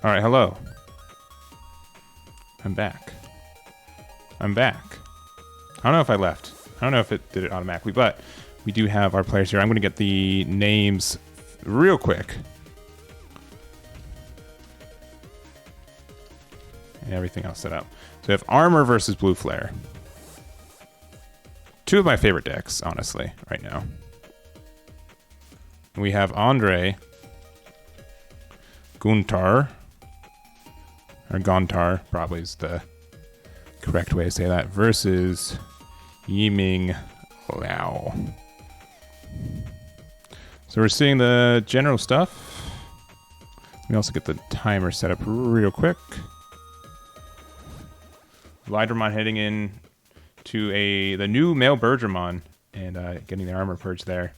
All right, hello. I'm back. I'm back. I don't know if I left. I don't know if it did it automatically, but we do have our players here. I'm going to get the names real quick. And everything else set up. So we have Armor versus Blue Flare. Two of my favorite decks, honestly, right now. We have Aandroidd, Guntar, or Gontar, probably is the correct way to say that, versus Yiming Lao. So we're seeing the general stuff. Let me also get the timer set up real quick. Gallantmon heading in to the new male Birdramon and getting the armor purge there.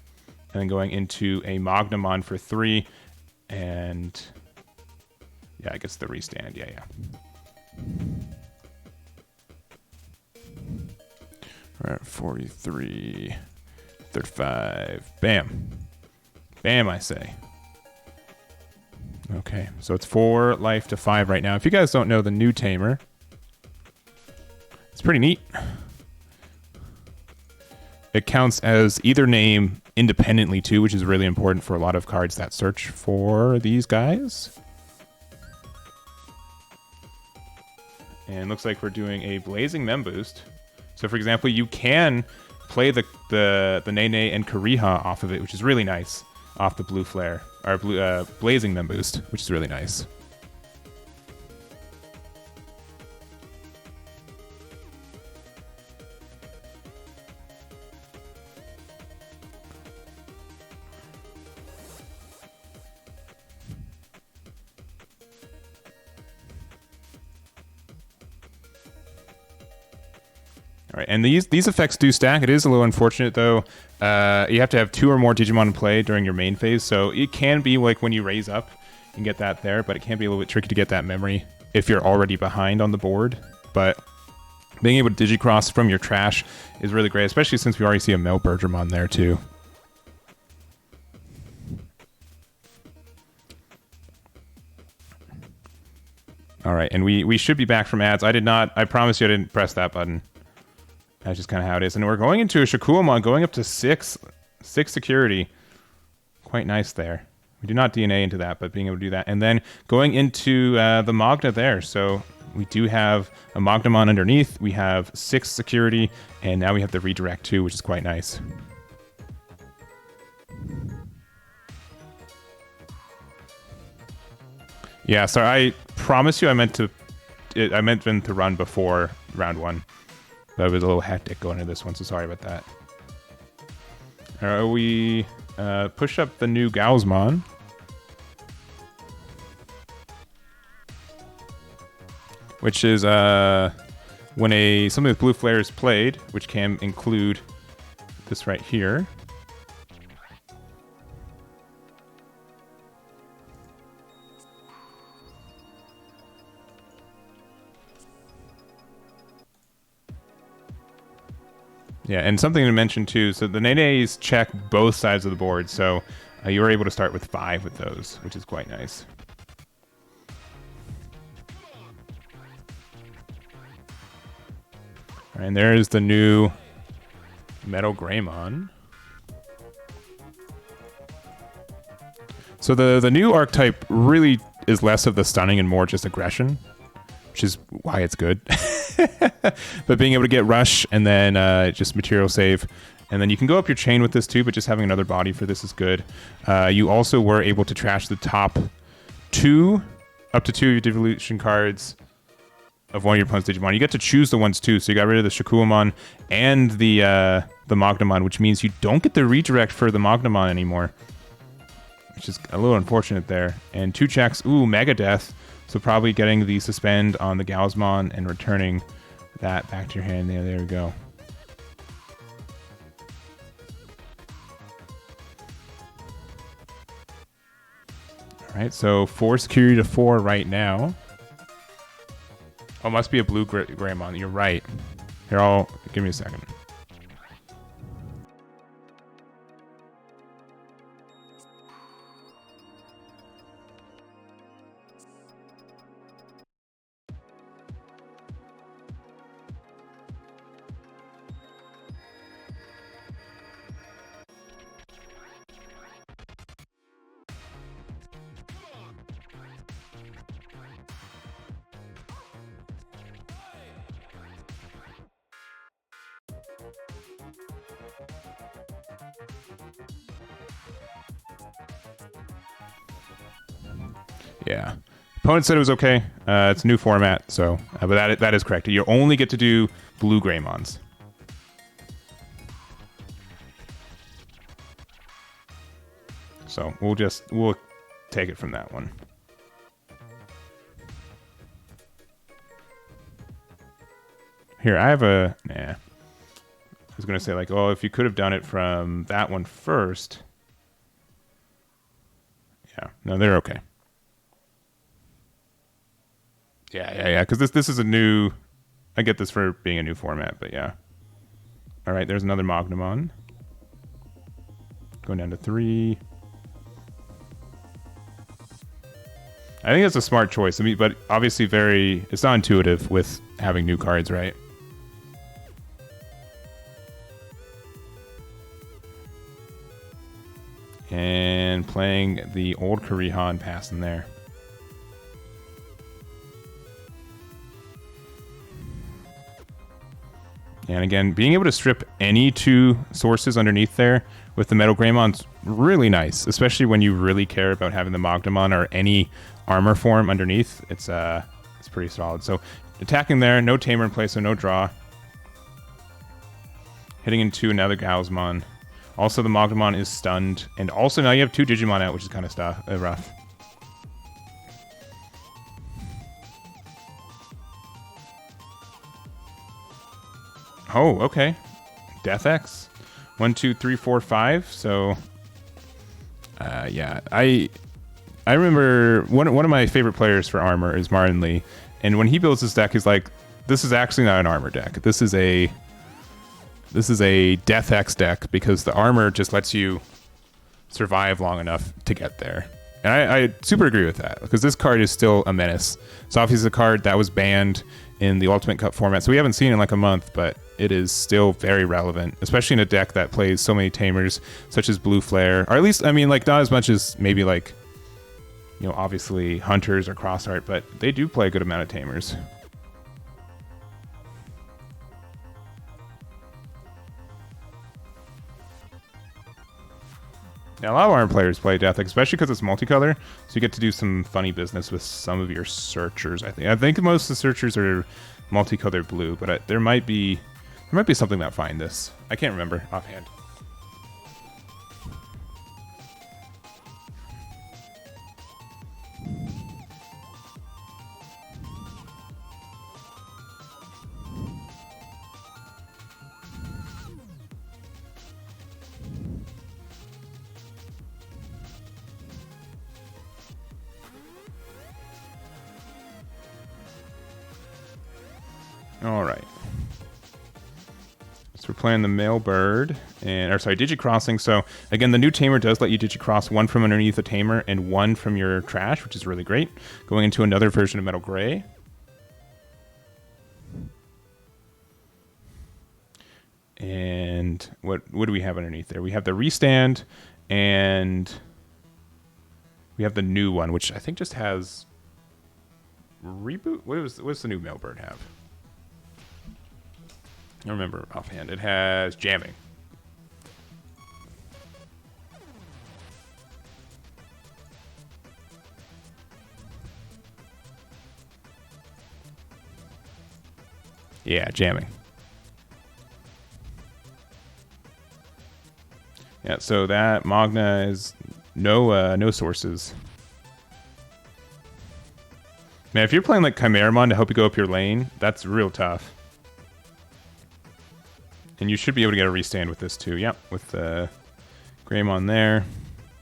And then going into a Magnamon for 3 and yeah, I guess the restand. Yeah. We're at 43, 35. Bam. Bam, I say. Okay, so it's 4 life to 5 right now. If you guys don't know the new tamer, it's pretty neat. It counts as either name independently too, which is really important for a lot of cards that search for these guys. And looks like we're doing a Blazing Mem boost. So for example, you can play the Nene and Kariha off of it, which is really nice, off the Blue Flare, or Blazing Mem boost, which is really nice. All right, and these effects do stack. It is a little unfortunate, though. You have to have 2 or more Digimon in play during your main phase, so it can be like when you raise up and get that there, but it can be a little bit tricky to get that memory if you're already behind on the board. But being able to Digicross from your trash is really great, especially since we already see a male Birdramon there, too. All right, and we should be back from ads. I promise you I didn't press that button. That's just kind of how it is. And we're going into a Shakuamon, going up to 6 security. Quite nice there. We do not DNA into that, but being able to do that. And then going into the Magna there. So we do have a Magnamon underneath. We have 6 security, and now we have the redirect too, which is quite nice. Yeah, so I promise you I meant them to run before round 1. But it was a little hectic going into this one, so sorry about that. We push up the new Gallantmon. Which is when something with Blue Flare is played, which can include this right here. Yeah, and something to mention too, so the Nenes check both sides of the board, so you were able to start with 5 with those, which is quite nice. And there's the new Metal Greymon. So the new archetype really is less of the stunning and more just aggression, which is why it's good. But being able to get rush and then just material save. And then you can go up your chain with this too, but just having another body for this is good. You also were able to trash the top 2, up to 2 of your devolution cards of one of your opponent's Digimon. You get to choose the ones too, so you got rid of the Shakuamon and the Magnamon, which means you don't get the redirect for the Magnamon anymore, which is a little unfortunate there. And 2 checks, ooh, Mega Death. So probably getting the suspend on the Gallantmon and returning that back to your hand. There we go. All right, so 4 security to 4 right now. Oh, must be a blue Greymon. You're right. Here, give me a second. Yeah. Opponent said it was okay. It's a new format, so but that is correct. You only get to do blue Greymons. So we'll take it from that one. Here, I have a nah. I was gonna say like, oh, if you could have done it from that one first. Yeah, no, they're okay. Yeah. Because this is a new. I get this for being a new format, but yeah. All right, there's another Magnamon. Going down to 3. I think that's a smart choice. I mean, but obviously it's not intuitive with having new cards, right? And playing the old Karihan pass in there. And again, being able to strip any 2 sources underneath there with the Metal Greymon's really nice, especially when you really care about having the Magnamon or any armor form underneath. It's pretty solid. So attacking there, no Tamer in play, so no draw. Hitting into another Gallantmon. Also, the Magnamon is stunned, and also now you have 2 Digimon out, which is kind of rough. Oh, okay. Death X. 1, 2, 3, 4, 5. So, yeah, I remember one of my favorite players for armor is Martin Lee, and when he builds this deck, he's like, "This is actually not an armor deck. This is a Death X deck because the armor just lets you survive long enough to get there." And I super agree with that because this card is still a menace. It's obviously a card that was banned in the Ultimate Cup format, so we haven't seen it in like a month, but it is still very relevant, especially in a deck that plays so many tamers, such as Blue Flare, or at least, I mean, like not as much as maybe like, you know, obviously Hunters or Crossheart, but they do play a good amount of tamers. Now, a lot of armor players play Death X, especially because it's multicolor, so you get to do some funny business with some of your searchers. I think most of the searchers are multicolored blue, but there might be something that find this. I can't remember offhand. All right. So we're playing the male bird, Digicrossing. So again, the new tamer does let you Digicross 1 from underneath a tamer and 1 from your trash, which is really great. Going into another version of Metal Gray. And what do we have underneath there? We have the restand, and we have the new one, which I think just has reboot. What's the new male bird have? I don't remember offhand. It has jamming. Yeah, jamming. Yeah, so that Magna is no sources. Man, if you're playing like Chimeramon to help you go up your lane, that's real tough. And you should be able to get a restand with this too. Yep, with the Greymon there.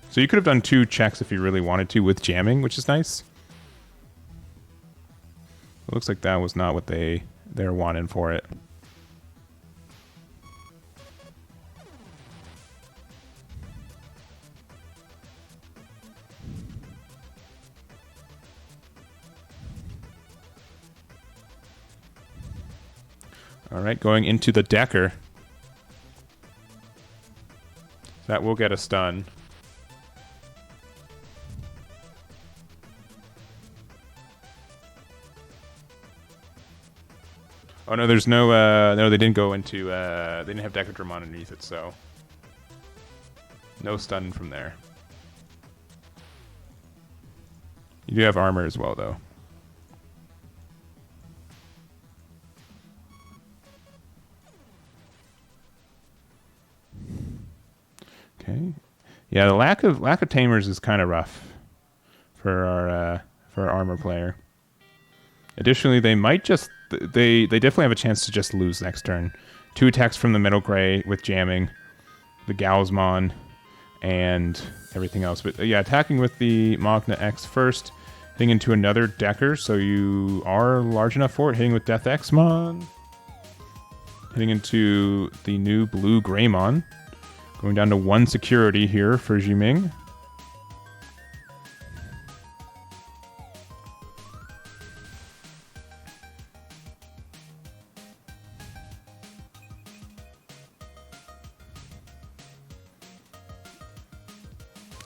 So you could have done 2 checks if you really wanted to with jamming, which is nice. It looks like that was not what they're wanting for it. All right, going into the Decker. That will get a stun. Oh no, there's no they didn't go into they didn't have Decadramon underneath it, so no stun from there. You do have armor as well, though. Okay. Yeah, the lack of tamers is kind of rough for our armor player. Additionally, they might just they definitely have a chance to just lose next turn. 2 attacks from the Metal Gray with jamming, the Gallantmon, and everything else. But yeah, attacking with the Magna X first, hitting into another Decker, so you are large enough for it. Hitting with Death Xmon, hitting into the new blue Greymon, going down to 1 security here for Jiming.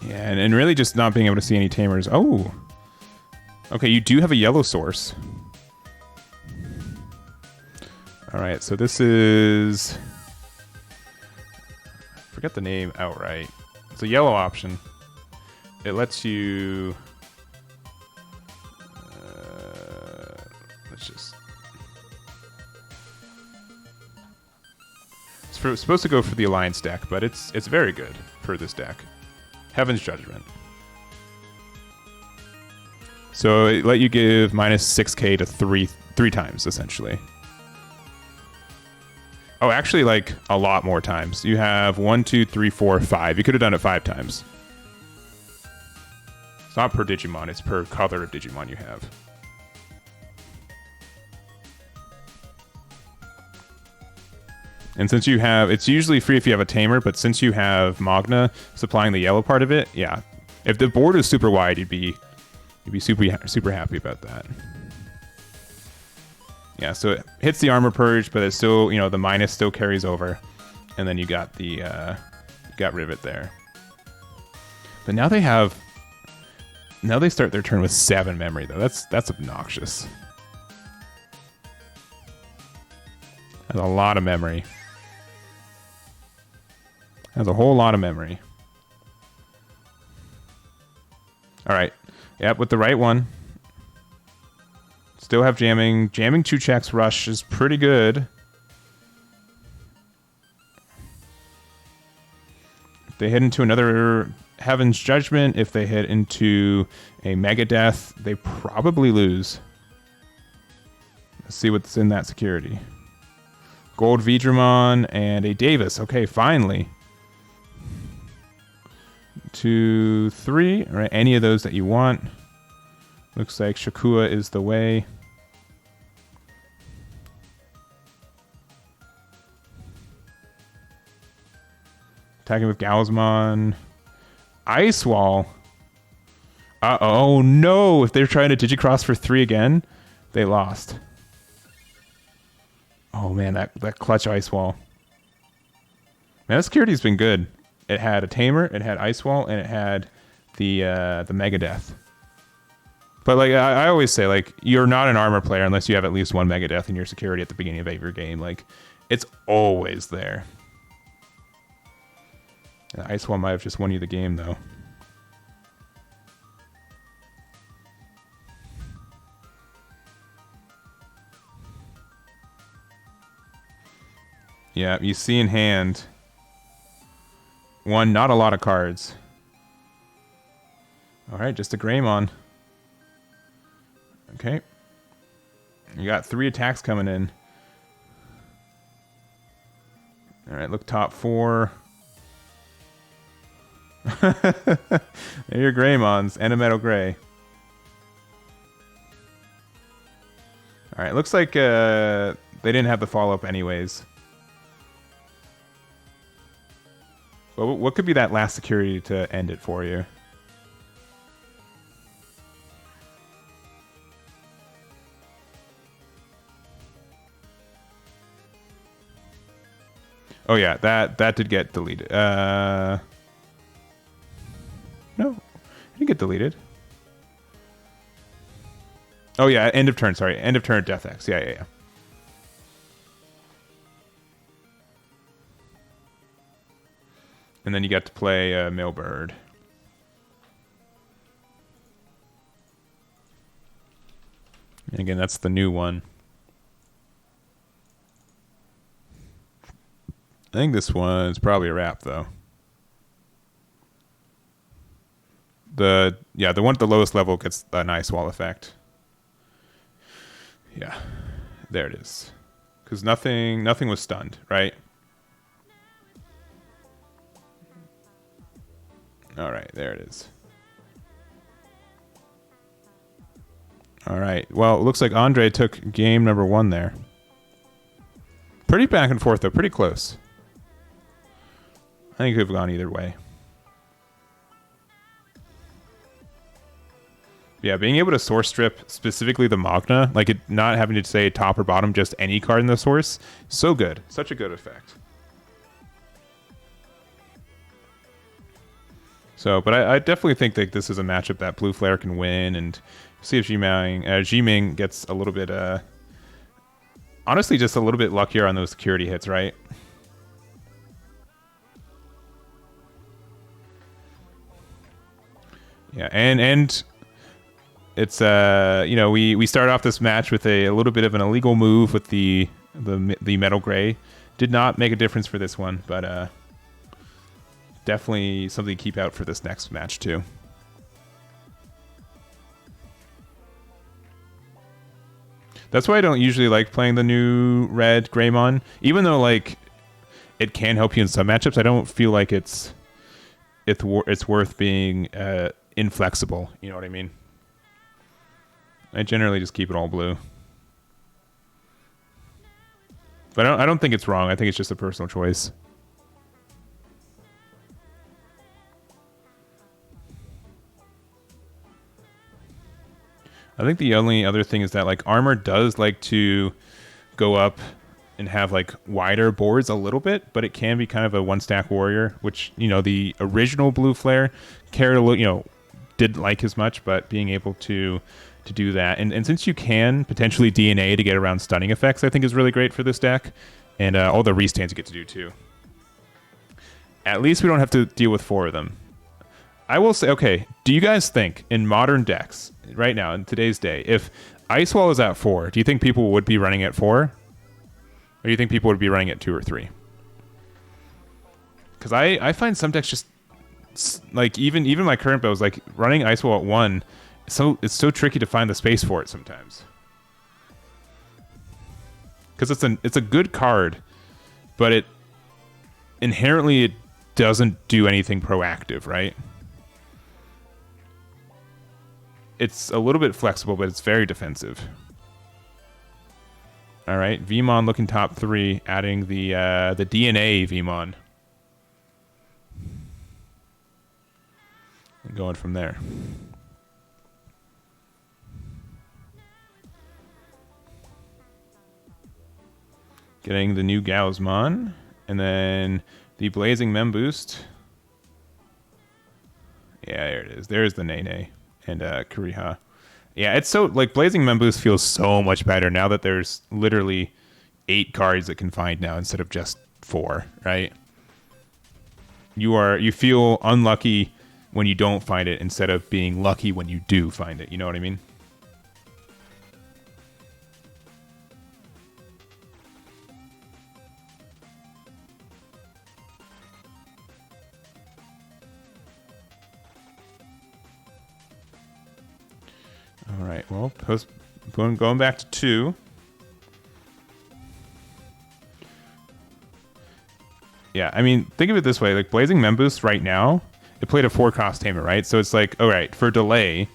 Yeah, and really just not being able to see any tamers. Oh! Okay, you do have a yellow source. Alright, so this is... I forget the name outright. It's a yellow option. It lets you... let's just... It's supposed to go for the Alliance deck, but it's very good for this deck. Heaven's Judgment. So it let you give minus 6k to three times, essentially. Oh, actually, like, a lot more times. You have 1, 2, 3, 4, 5. You could have done it 5 times. It's not per Digimon, it's per color of Digimon you have. And since you have, it's usually free if you have a tamer, but since you have Magna supplying the yellow part of it, yeah. If the board is super wide, you'd be super happy about that. Yeah, so it hits the armor purge, but it's still, you know, the minus still carries over, and then you got the got Rivet there. But now they start their turn with 7 memory though. That's obnoxious. That's a lot of memory. Has a whole lot of memory. All right. Yep, with the right one. Still have jamming. Jamming 2 checks rush is pretty good. If they hit into another Heaven's Judgment, if they hit into a Mega Death, they probably lose. Let's see what's in that security. Gold Veedramon and a Davis. Okay, finally. 2, 3. All right, any of those that you want. Looks like Shakua is the way. Attacking with Gallantmon. Ice Wall. Oh no! If they're trying to Digicross for 3 again, they lost. Oh man, that clutch Ice Wall. Man, that security's been good. It had a Tamer, it had Ice Wall, and it had the Mega Death. But like I always say, like, you're not an armor player unless you have at least 1 Mega Death in your security at the beginning of every game. Like, it's always there. And Ice Wall might have just won you the game though. Yeah, you see in hand. 1, not a lot of cards. Alright, just a Greymon. Okay. You got 3 attacks coming in. Alright, look top 4. There are your Greymons and a Metal Gray. Alright, looks like they didn't have the follow-up anyways. Well, what could be that last security to end it for you? Oh yeah, that did get deleted. No, it didn't get deleted. Oh yeah, end of turn. Sorry, end of turn. Death X. Yeah. And then you got to play Millbird. And again, that's the new one. I think this one's probably a wrap, though. The one at the lowest level gets a nice wall effect. Yeah, there it is. Because nothing was stunned, right? All right, there it is. All right. Well, it looks like Aandroidd took game number 1 there. Pretty back and forth, though. Pretty close. I think it could have gone either way. Yeah, being able to source strip specifically the Magna, like it not having to say top or bottom, just any card in the source, so good. Such a good effect. So, but I definitely think that this is a matchup that Blue Flare can win, and see if Ji-Ming gets a little bit, honestly, just a little bit luckier on those security hits, right? Yeah, and it's you know, we start off this match with a little bit of an illegal move with the metal gray. Did not make a difference for this one, but definitely something to keep out for this next match too. That's why I don't usually like playing the new Red Greymon, even though like it can help you in some matchups. I don't feel like it's worth being inflexible. You know what I mean? I generally just keep it all blue, but I don't think it's wrong. I think it's just a personal choice. I think the only other thing is that like Armor does like to go up and have like wider boards a little bit, but it can be kind of a one stack warrior, which, you know, the original Blue Flare cared a little, you know, didn't like as much, but being able to do that, and since you can potentially DNA to get around stunning effects, I think is really great for this deck, and all the restands you get to do too. At least we don't have to deal with 4 of them. I will say, okay, do you guys think in modern decks right now in today's day, if Ice Wall is at 4, do you think people would be running at 4, or do you think people would be running at 2 or 3? Because I find some decks just like even my current builds, like running Ice Wall at 1, so it's so tricky to find the space for it sometimes. Because it's a good card, but it inherently doesn't do anything proactive, right? It's a little bit flexible, but it's very defensive. All right, Vmon looking top 3, adding the DNA Vmon. And going from there. Getting the new Gallantmon, and then the Blazing Mem boost. Yeah, there it is. There's the Nene and Kuriha. Yeah, it's so like Blazing Mem boost feels so much better now that there's literally 8 cards that can find now instead of just 4, right? You feel unlucky when you don't find it instead of being lucky when you do find it. You know what I mean? All right, well, going back to 2. Yeah, I mean, think of it this way. Like, Blazing Mem boost right now, it played a 4-cost tamer, right? So it's like, all right, for delay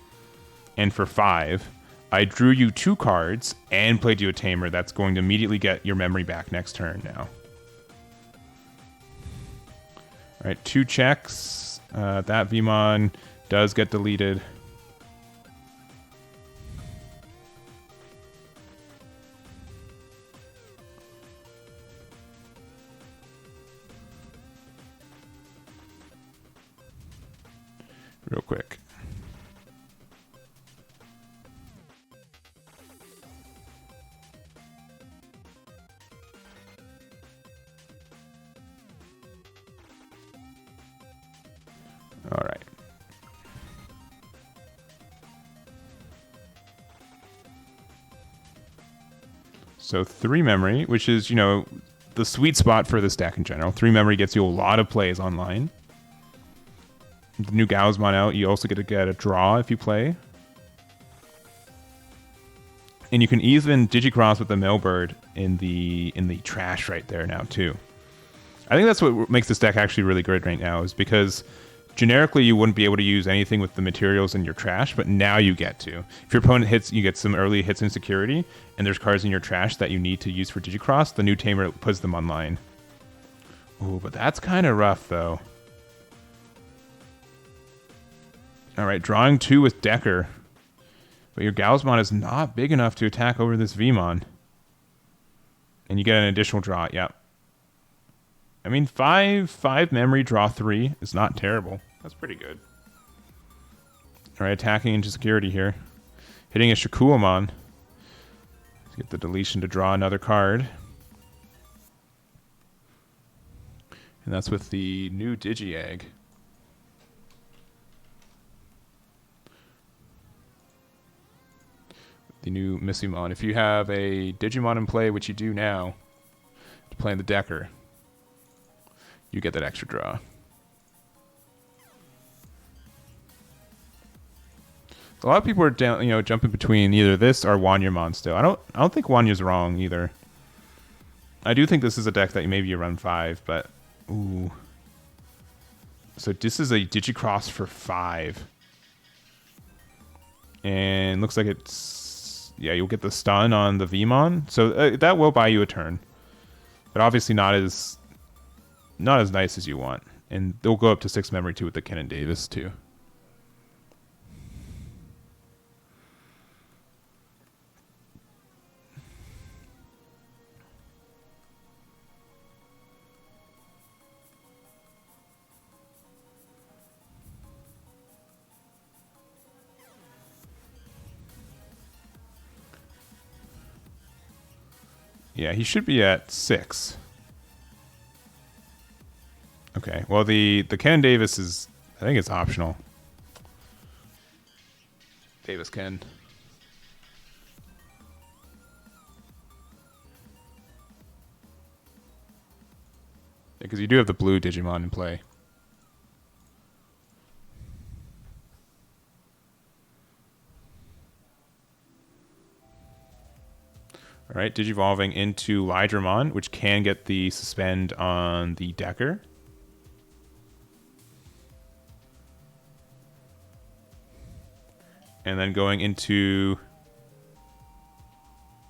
and for 5, I drew you 2 cards and played you a tamer that's going to immediately get your memory back next turn now. All right, 2 checks. That Vmon does get deleted. Real quick. All right. So 3 memory, which is, you know, the sweet spot for this deck in general. 3 memory gets you a lot of plays online. The new Gallantmon out, you also get to get a draw if you play. And you can even Digicross with the Mailbird in the trash right there now too. I think that's what makes this deck actually really good right now, is because generically you wouldn't be able to use anything with the materials in your trash, but now you get to. If your opponent hits, you get some early hits in security, and there's cards in your trash that you need to use for Digicross, the new Tamer puts them online. Ooh, but that's kind of rough though. Alright, drawing 2 with Decker. But your Gallantmon is not big enough to attack over this Vmon. And you get an additional draw, yep. I mean, 5 memory, draw 3 is not terrible. That's pretty good. Alright, attacking into security here. Hitting a Shakuamon. Let's get the deletion to draw another card. And that's with the new Digi-Egg. The new Missimon. If you have a Digimon in play, which you do now, to play in the Decker, you get that extra draw. A lot of people are down, you know, jumping between either this or Wanyamon still. I don't think Wanya's wrong either. I do think this is a deck that maybe you run 5, but ooh. So this is a Digicross for 5. And looks like it's, yeah, you'll get the stun on the Vmon. So that will buy you a turn. But obviously not as nice as you want. And they'll go up to 6 memory too with the Ken and Davis too. Yeah, he should be at 6. Okay, well the Ken Davis is, I think it's optional. Davis Ken. Yeah, because you do have the blue Digimon in play. All right, Digivolving into Lydramon, which can get the suspend on the Decker. And then going into,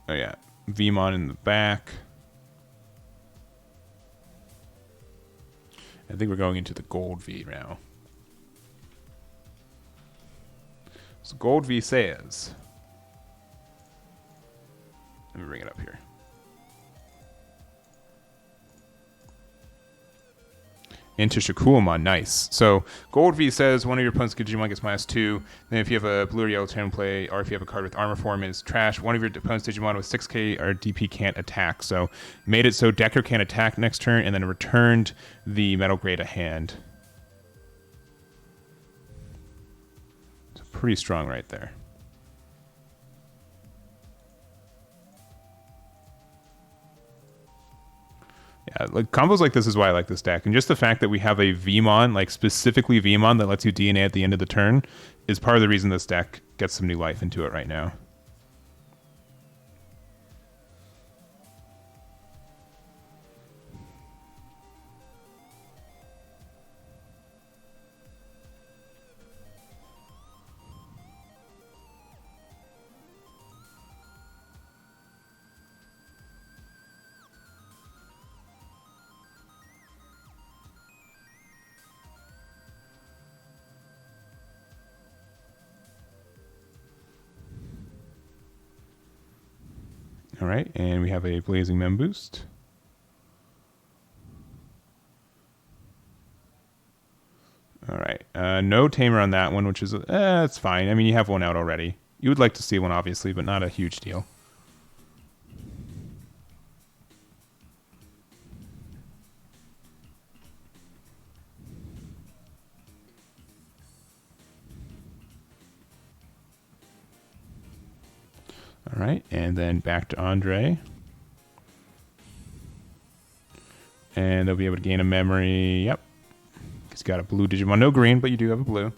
oh yeah, Vmon in the back. I think we're going into the Gold V now. So Gold V says, let me bring it up here. Into Shakuamon, nice. So Gold V says one of your opponent's Digimon gets -2. Then if you have a blue or yellow turn play, or if you have a card with armor form is trash, one of your opponent's Digimon with 6k or DP can't attack. So made it so Decker can't attack next turn, and then returned the Metal Gray to hand. So pretty strong right there. Yeah, like combos like this is why I like this deck, and just the fact that we have a Vmon, like specifically Vmon, that lets you DNA at the end of the turn, is part of the reason this deck gets some new life into it right now. All right, and we have a Blazing Mem boost. All right, no Tamer on that one, which is, it's fine. I mean, you have one out already. You would like to see one, obviously, but not a huge deal. All right, and then back to Andre. And they'll be able to gain a memory. Yep. He's got a blue Digimon. No green, but you do have a blue.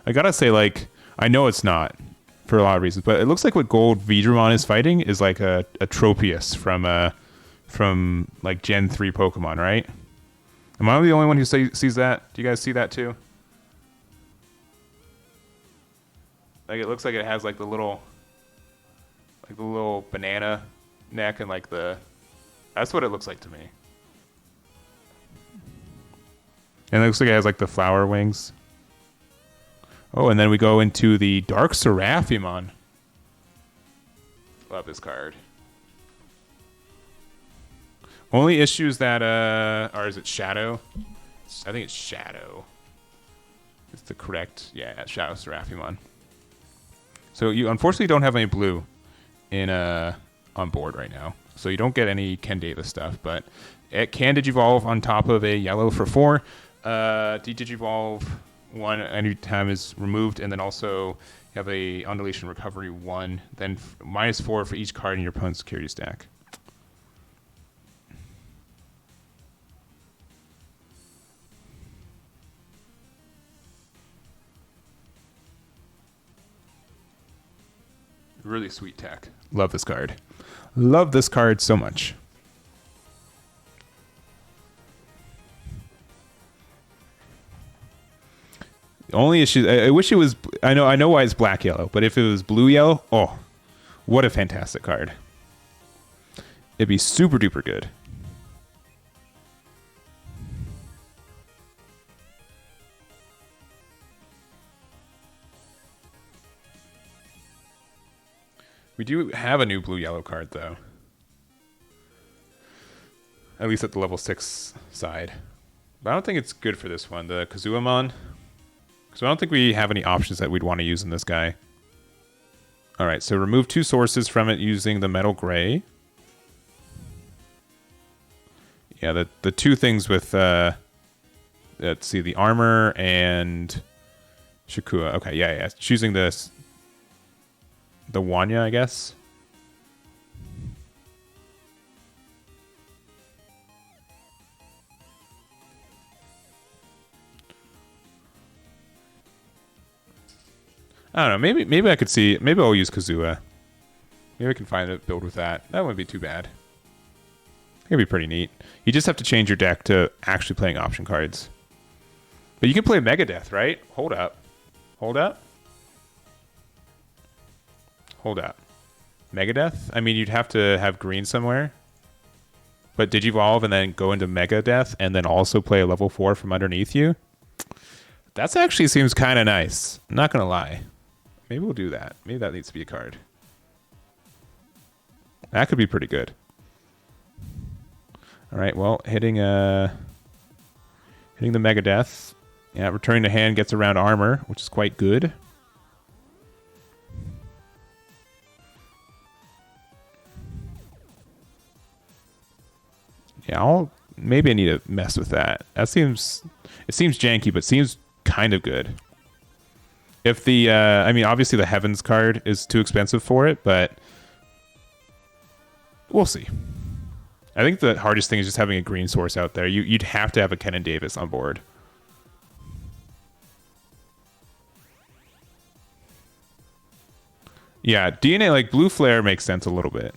I gotta say, like, I know it's not for a lot of reasons, but it looks like what Gold Veedramon is fighting is like a Tropius from like Gen 3 Pokemon, right? Am I the only one who sees that? Do you guys see that too? Like, it looks like it has like the little banana neck and like that's what it looks like to me. And it looks like it has like the flower wings. Oh, and then we go into the Dark Seraphimon. Love this card. Only issues that, or is it Shadow? I think it's Shadow. It's the correct, yeah, Shadow Seraphimon. So you unfortunately don't have any blue in on board right now. So you don't get any Ken Davis stuff, but it can Digivolve on top of a yellow for 4. Digivolve 1 anytime is removed, and then also you have a on deletion recovery 1, then -4 for each card in your opponent's security stack. Really sweet tech. Love this card. Love this card so much. The only issue, I wish it was, I know why it's black yellow, but if it was blue yellow, oh, what a fantastic card. It'd be super duper good. We do have a new blue yellow card though. At least at the level 6 side. But I don't think it's good for this one, the Kazuamon. So I don't think we have any options that we'd want to use in this guy. Alright, so remove 2 sources from it using the Metal Gray. Yeah, the 2 things with, let's see, the armor and Shakua. Okay, yeah. Choosing this, the Wanya, I guess. I don't know. Maybe I could see. Maybe I'll use Kazua. Maybe I can find a build with that. That wouldn't be too bad. It'd be pretty neat. You just have to change your deck to actually playing option cards. But you can play Megadeth, right? Hold up. Hold up. Hold up. Megadeth? I mean, you'd have to have green somewhere. But Digivolve and then go into Megadeth and then also play a level 4 from underneath you? That actually seems kind of nice. I'm not going to lie. Maybe we'll do that. Maybe that needs to be a card. That could be pretty good. All right, well, hitting the Megadeth. Yeah, returning to hand gets around armor, which is quite good. Yeah, maybe I need to mess with that. It seems janky, but seems kind of good. If the, I mean, obviously the Heavens card is too expensive for it, but we'll see. I think the hardest thing is just having a green source out there. You'd have to have a Kenan Davis on board. Yeah, DNA, like Blue Flare makes sense a little bit.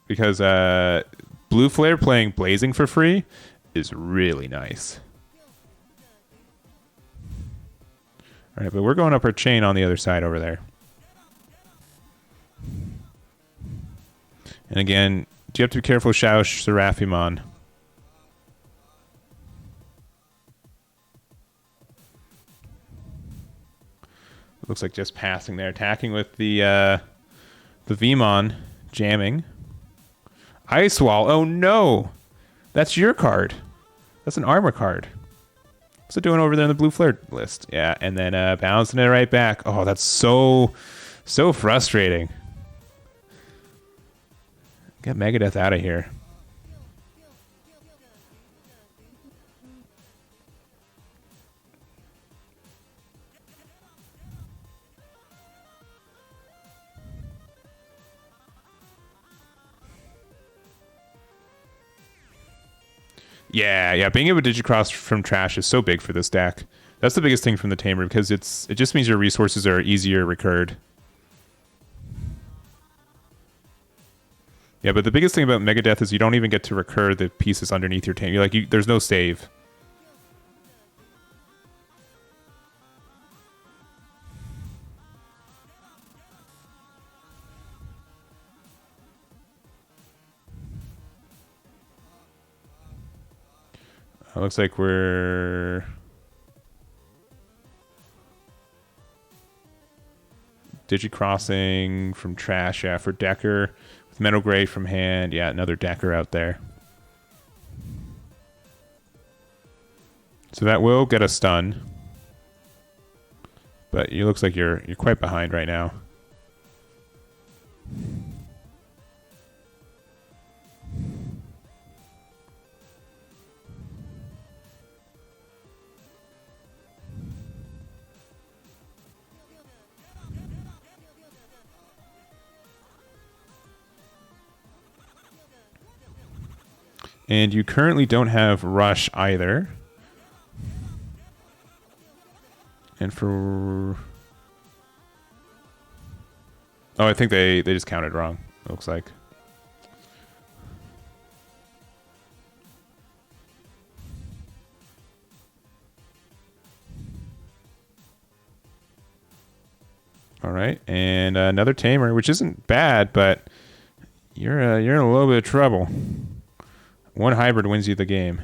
Because Blue Flare playing Blazing for free is really nice. All right, but we're going up our chain on the other side over there. And again, do you have to be careful, Shadow Seraphimon? Looks like just passing there, attacking with the Vmon, jamming. Ice Wall. Oh no, that's your card. That's an armor card. What's it doing over there in the Blue Flare list? Yeah, and then bouncing it right back. Oh, that's so frustrating. Get Megadeth out of here. Yeah. Being able to digicross from trash is so big for this deck. That's the biggest thing from the Tamer, because it just means your resources are easier recurred. Yeah, but the biggest thing about Megadeth is you don't even get to recur the pieces underneath your Tamer. There's no save. It looks like we're digicrossing from trash, yeah, for Decker. With Metal Gray from hand, yeah, another Decker out there. So that will get a stun. But it looks like you're quite behind right now. And you currently don't have Rush either. And for... Oh, I think they just counted wrong, it looks like. All right, and another Tamer, which isn't bad, but you're in a little bit of trouble. One hybrid wins you the game.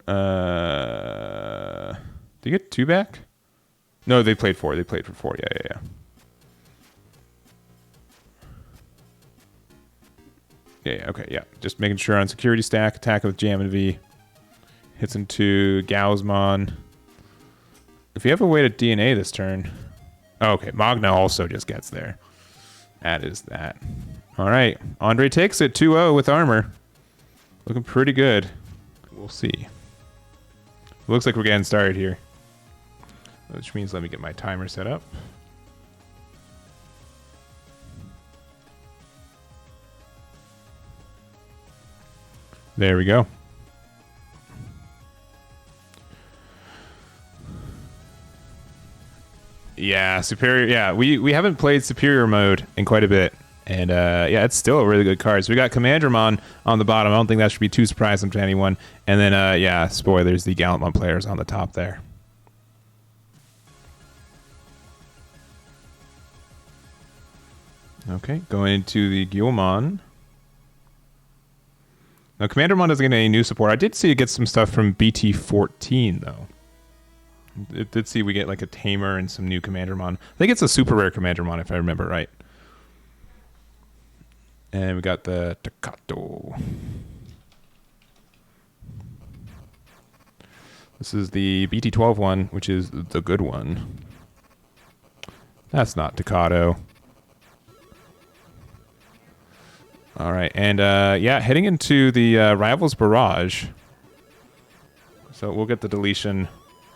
Did you get 2 back? No, they played 4. They played for 4. Yeah. Yeah, okay, yeah. Just making sure on security stack, attack with Jam and V. Hits into Gallantmon. If you have a way to DNA this turn... Oh, okay, Magna also just gets there. That is that. All right, Aandroidd takes it 2-0 with armor. Looking pretty good. We'll see. Looks like we're getting started here. Which means let me get my timer set up. There we go. Yeah, Superior. Yeah, we haven't played Superior mode in quite a bit. And yeah, it's still a really good card. So we got Commandramon on the bottom. I don't think that should be too surprising to anyone. And then, yeah, spoilers, the Gallantmon players on the top there. Okay, going into the Gaiomon. Now, Commandramon doesn't get any new support. I did see it get some stuff from BT14, though. It did see we get like a Tamer and some new Commandramon. I think it's a super rare Commandramon, if I remember right. And we got the Takato. This is the BT12 one, which is the good one. That's not Takato. All right, and yeah, heading into the Rivals Barrage. So we'll get the deletion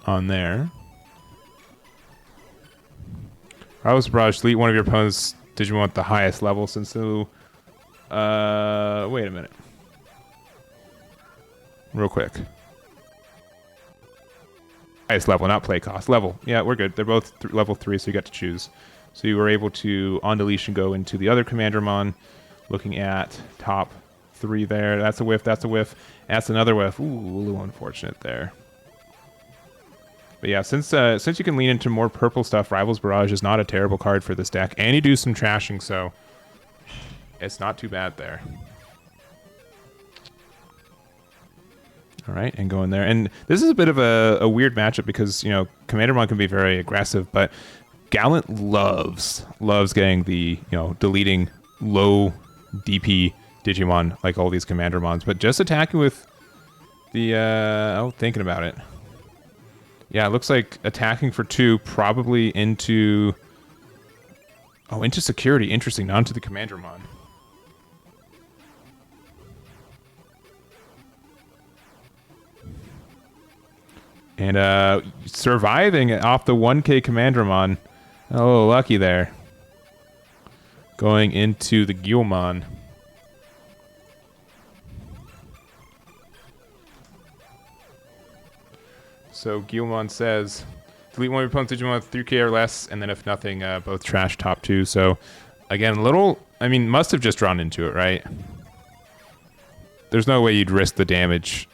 on there. Rivals Barrage, delete one of your opponent's Digimon at the highest level since Zulu. Wait a minute. Real quick. Highest level, not play cost. Level. Yeah, we're good. They're both level 3, so you got to choose. So you were able to, on deletion, go into the other Commandramon, looking at top 3 there. That's a whiff, that's a whiff. That's another whiff. Ooh, a little unfortunate there. But yeah, since you can lean into more purple stuff, Rivals Barrage is not a terrible card for this deck. And you do some trashing, so it's not too bad there. All right, and going there. And this is a bit of a weird matchup because, you know, Commandramon can be very aggressive, but Gallant loves getting the, you know, deleting low DP Digimon like all these Commandramons, but just attacking with the, thinking about it. Yeah, it looks like attacking for 2, probably into... Oh, into security. Interesting, not into the Commandramon. And surviving off the 1k Commandramon. Oh, lucky there. Going into the Gaiomon. So Gaiomon says, delete one of your opponent's Digimon with 3k or less, and then if nothing, both trash top 2. So, again, must have just drawn into it, right? There's no way you'd risk the damage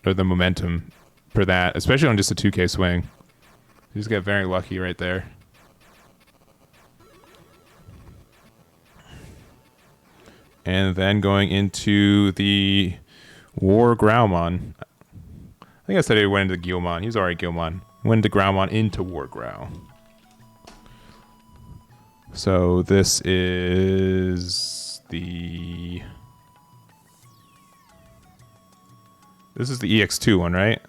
or the momentum for that, especially on just a 2k swing. You just get very lucky right there. And then going into the War Graumon. I think I said he went into Gaiomon. He's already Gaiomon. Went into Graumon into War Grau. So this is the... This is the EX2 one, right?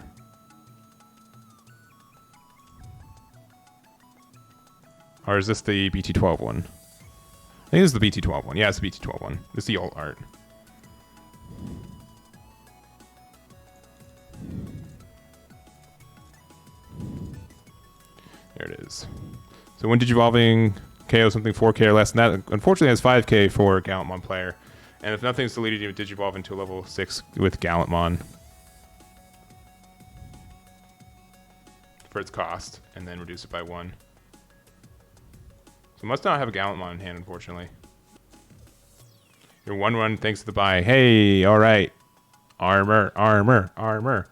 Or is this the BT12 one? I think this is the BT12 one. Yeah, it's the BT12 one. It's the alt art. There it is. So when Digivolving KO something 4k or less, and that unfortunately has 5k for Gallantmon player. And if nothing's deleted, you Digivolve into a level 6 with Gallantmon for its cost, and then reduce it by 1. So must not have a Gallantmon in hand, unfortunately. Your 1/1 thanks to the buy. Hey, all right. Armor, armor, armor.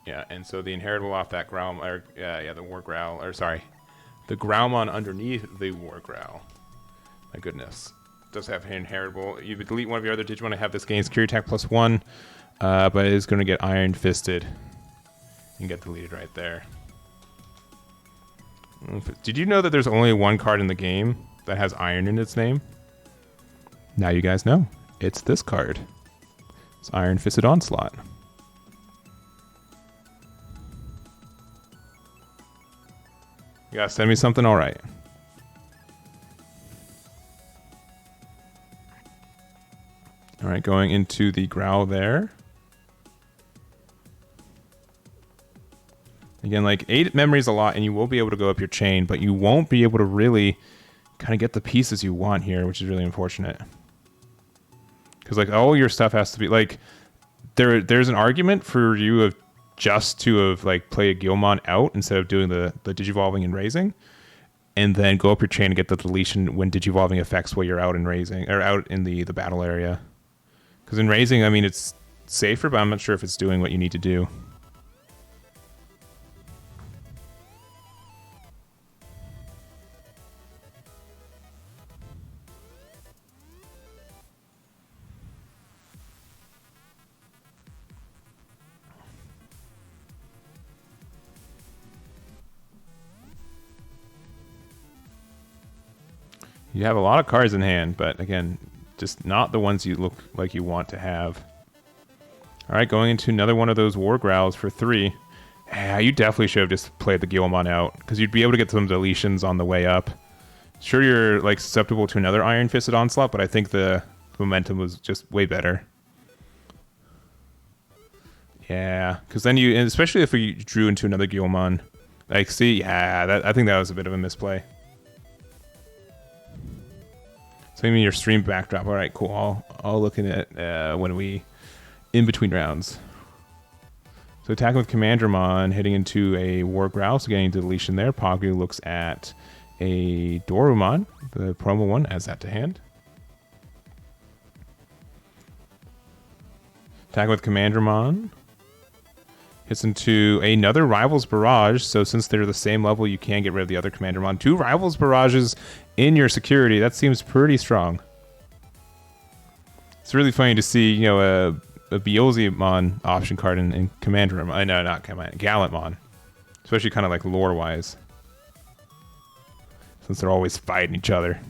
Yeah, and so the inheritable off that Growl, or the War Growl, or sorry, the Graumon underneath the War Growl. My goodness, does have inheritable. You would delete one of your other Digimon to have this gain security attack +1, but it is going to get Iron Fisted and get deleted right there. Did you know that there's only one card in the game that has Iron in its name? Now you guys know. It's this card. It's Iron Fisted Onslaught. You gotta send me something all right. All right, going into the Growl there. Again, like 8 memories a lot, and you will be able to go up your chain, but you won't be able to really kind of get the pieces you want here, which is really unfortunate. Because like all your stuff has to be like, there's an argument for you of just to have like play a Gaiomon out instead of doing the Digivolving and raising, and then go up your chain and get the deletion when Digivolving affects while you're out in raising or out in the battle area. Because in raising, I mean, it's safer, but I'm not sure if it's doing what you need to do. You have a lot of cards in hand, but again, just not the ones you look like you want to have. All right, going into another one of those War Growls for 3. Yeah, you definitely should have just played the Gaiomon out, because you'd be able to get some deletions on the way up. Sure, you're like susceptible to another Iron Fisted Onslaught, but I think the momentum was just way better. Yeah, because then you, and especially if you drew into another Gaiomon, like, see, yeah, I think that was a bit of a misplay. So even your stream backdrop. All right, cool. I'll look at it when we in between rounds. So attacking with Commandramon, hitting into a War Growl, so getting deletion there. Pogu looks at a Dorumon, the promo one, adds that to hand. Attacking with Commandramon, hits into another Rivals Barrage, so since they're the same level, you can get rid of the other Commandramon. 2 Rivals Barrages in your security. That seems pretty strong. It's really funny to see, you know, a Beelzemon option card in Commandramon. No, not Gallantmon. Especially kind of like lore-wise. Since they're always fighting each other.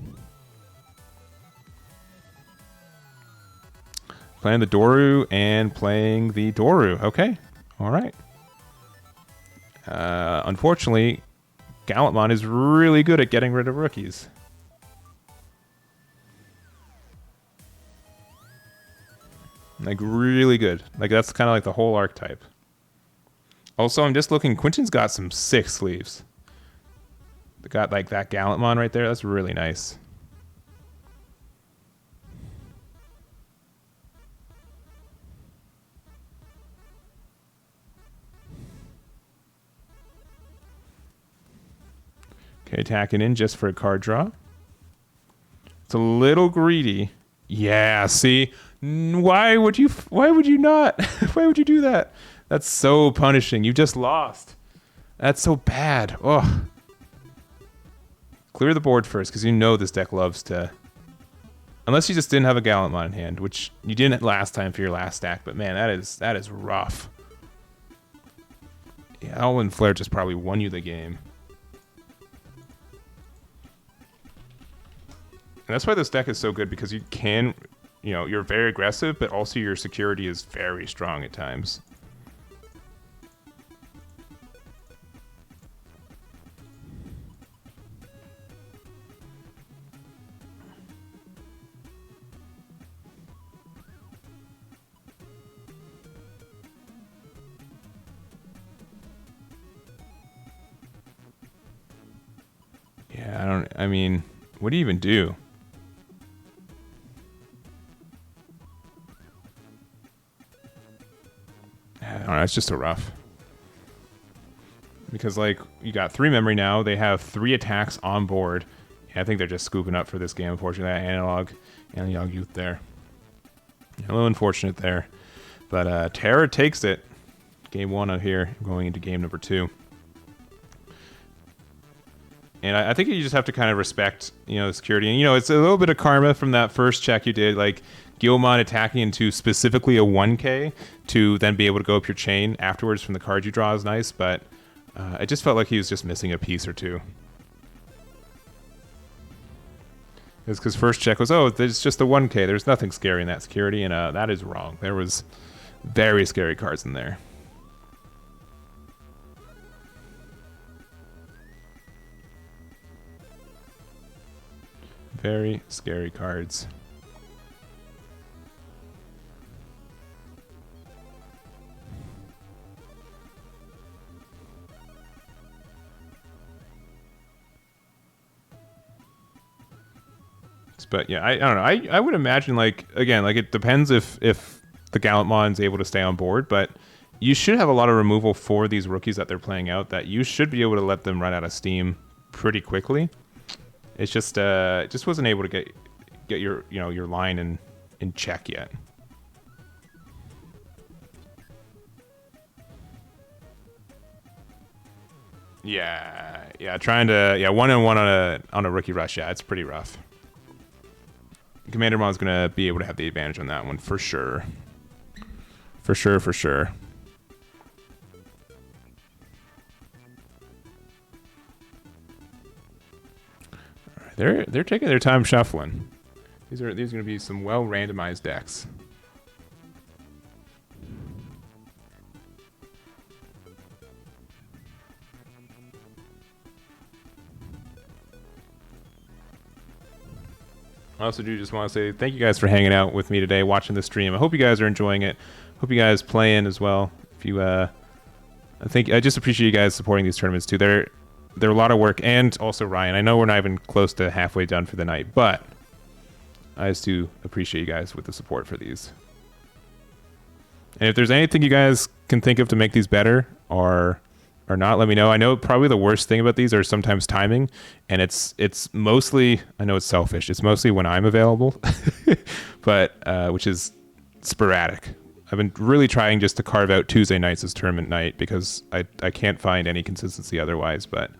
Playing the Doru and playing the Doru. Okay. All right. Unfortunately, Gallantmon is really good at getting rid of rookies. Like, really good. Like, that's kind of like the whole archetype. Also, I'm just looking. Quinton's got some sick sleeves. got like that Gallantmon right there. That's really nice. Okay, attacking in just for a card draw. It's a little greedy. Yeah, see? Why would you not? Why would you do that? That's so punishing. You just lost. That's so bad. Oh. Clear the board first, because you know this deck loves to... Unless you just didn't have a Gallantmon in hand, which you didn't last time for your last stack, but man, that is rough. Yeah, Elwyn Flare just probably won you the game. And that's why this deck is so good, because you can, you know, you're very aggressive, but also your security is very strong at times. Yeah, I mean, what do you even do? I don't know, it's just so rough. Because, like, you got 3 memory now. They have 3 attacks on board. Yeah, I think they're just scooping up for this game, unfortunately. That analog youth there. A little unfortunate there. But Terra takes it. Game 1 out here, going into game number 2. And I think you just have to kind of respect, you know, the security. And, you know, it's a little bit of karma from that first check you did. Like, Gaiomon attacking into specifically a 1K to then be able to go up your chain afterwards from the card you draw is nice, but it just felt like he was just missing a piece or two. It's because first check was, oh, there's just a 1K. There's nothing scary in that security, and that is wrong. There was very scary cards in there. Very scary cards. But yeah, I don't know. I would imagine, like, again, like, it depends if the Gallantmon's able to stay on board, but you should have a lot of removal for these rookies that they're playing out that you should be able to let them run out of steam pretty quickly. It's just it just wasn't able to get your, you know, your line in check yet. Yeah, trying to 1-on-1 on a rookie rush. Yeah, it's pretty rough. Commandramon is gonna be able to have the advantage on that one for sure. For sure. They're taking their time shuffling. These are going to be some well randomized decks. I also do just want to say thank you guys for hanging out with me today, watching the stream. I hope you guys are enjoying it. Hope you guys play in as well. If you, I just appreciate you guys supporting these tournaments too. They're a lot of work, and also Ryan. I know we're not even close to halfway done for the night, but I just do appreciate you guys with the support for these. And if there's anything you guys can think of to make these better or not, let me know. I know probably the worst thing about these are sometimes timing, and it's mostly, I know it's selfish, it's mostly when I'm available, but which is sporadic. I've been really trying just to carve out Tuesday nights as tournament night because I can't find any consistency otherwise, but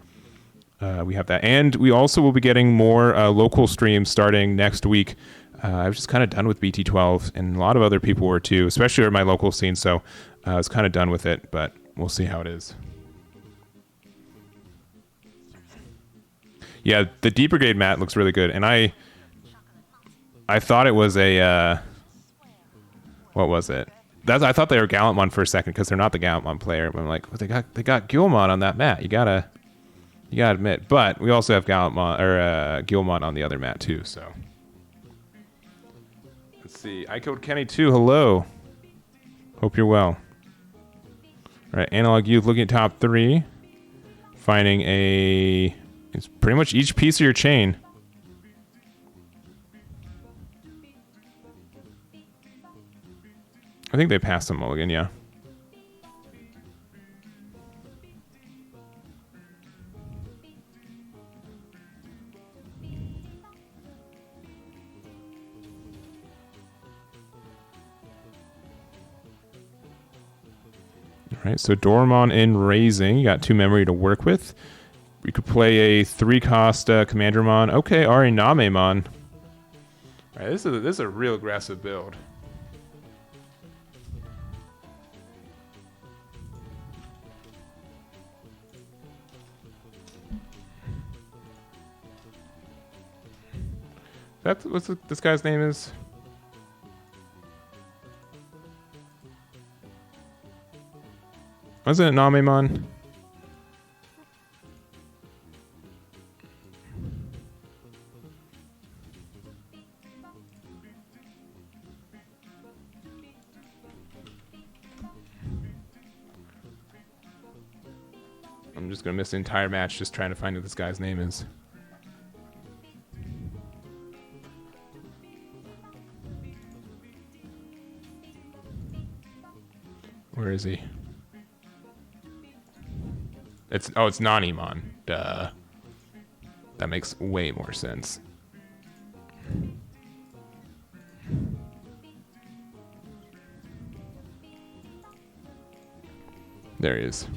we have that. And we also will be getting more local streams starting next week. I was just kind of done with BT12, and a lot of other people were too, especially in my local scene, so I was kind of done with it, but we'll see how it is. Yeah, the D Brigade mat looks really good, and I thought it was a what was it? I thought they were Gallantmon for a second because they're not the Gallantmon player. But I'm like, well, they got Gaiomon on that mat. You gotta admit. But we also have Gallantmon or Gaiomon on the other mat too. So let's see. I Code Kenny 2. Hello. Hope you're well. All right, Analog Youth looking at top 3, finding a It's pretty much each piece of your chain. I think they passed him mulligan, yeah. Alright, so Dormon in Raising. You got 2 memory to work with. We could play a 3-cost Commandramon. Okay, Aandroidd. Alright, this is a real aggressive build. This guy's name is? Wasn't it Namemon? I'm just gonna miss the entire match just trying to find what this guy's name is. Where is he? It's Nanimon. Duh. That makes way more sense. There he is.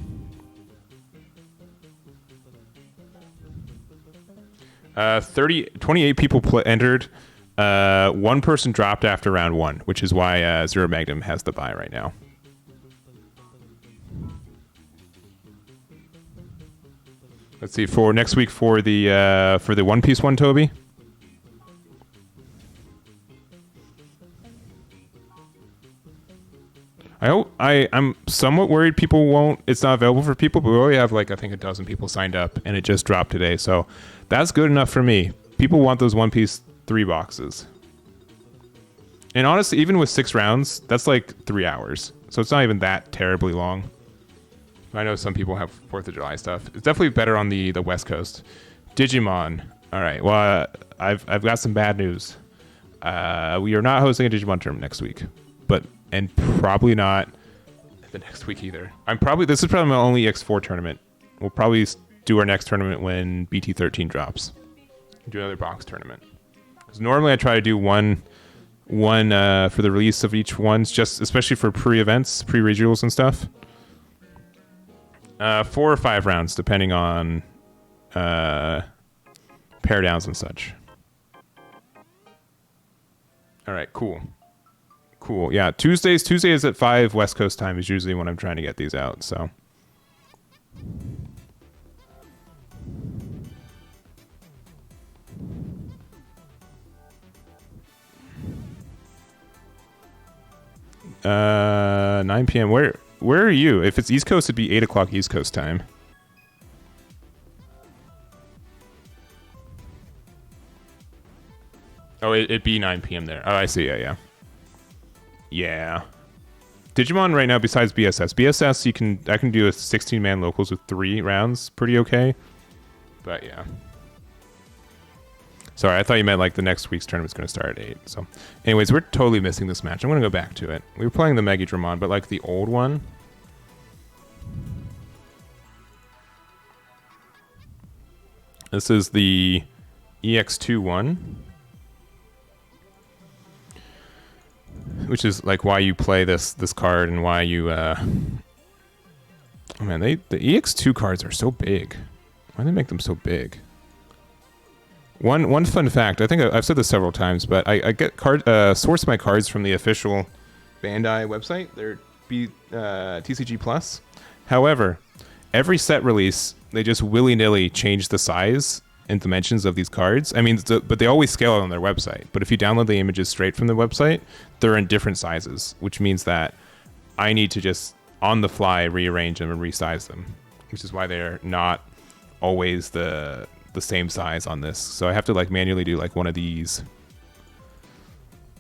28 people entered. 1 person dropped after round 1, which is why Zero Magnum has the bye right now. Let's see, for next week for the One Piece one, Toby. I'm somewhat worried people won't. It's not available for people, but we already have like I think a dozen people signed up, and it just dropped today, so that's good enough for me. People want those One Piece 3 boxes, and honestly, even with 6 rounds, that's like 3 hours, so it's not even that terribly long. I know some people have 4th of July stuff. It's definitely better on the West Coast. Digimon. All right. Well, I've got some bad news. We are not hosting a Digimon tournament next week, and probably not the next week either. This is probably my only EX04 tournament. We'll probably do our next tournament when BT13 drops. Do another box tournament. Because normally I try to do one for the release of each one, just especially for pre-events, pre-regionals and stuff. 4 or 5 rounds, depending on pair downs and such. All right, cool. Yeah, Tuesdays at 5 West Coast time is usually when I'm trying to get these out. So. Uh, 9 p.m. Where are you? If it's East Coast, it'd be 8 o'clock East Coast time. Oh, it'd be 9 p.m. there. Oh, I see. Yeah. Digimon right now, besides BSS, I can do a 16-man locals with 3 rounds. Pretty okay. But yeah. Sorry, I thought you meant like the next week's tournament's going to start at 8. So, anyways, we're totally missing this match. I'm going to go back to it. We were playing the Megidramon, but like the old one. This is the EX02 one, which is like why you play this card and why you. Oh man, the EX2 cards are so big. Why do they make them so big? One fun fact, I think I've said this several times, but I get source my cards from the official Bandai website. They're TCG Plus. However, every set release, they just willy-nilly change the size and dimensions of these cards. I mean, but they always scale it on their website. But if you download the images straight from the website, they're in different sizes, which means that I need to just, on the fly, rearrange them and resize them, which is why they're not always the same size on this. So I have to like manually do like one of these.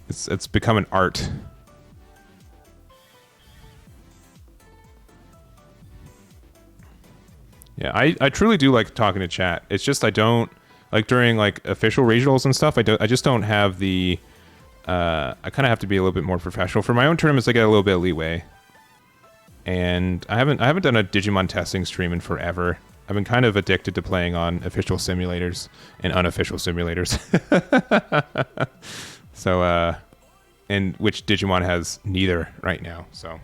It's become an art. Yeah, I truly do like talking to chat. It's just I don't like during like official regionals and stuff. I just don't have the. I kind of have to be a little bit more professional for my own tournaments. I get a little bit of leeway, and I haven't done a Digimon testing stream in forever. I've been kind of addicted to playing on official simulators and unofficial simulators. So, and which Digimon has neither right now. So.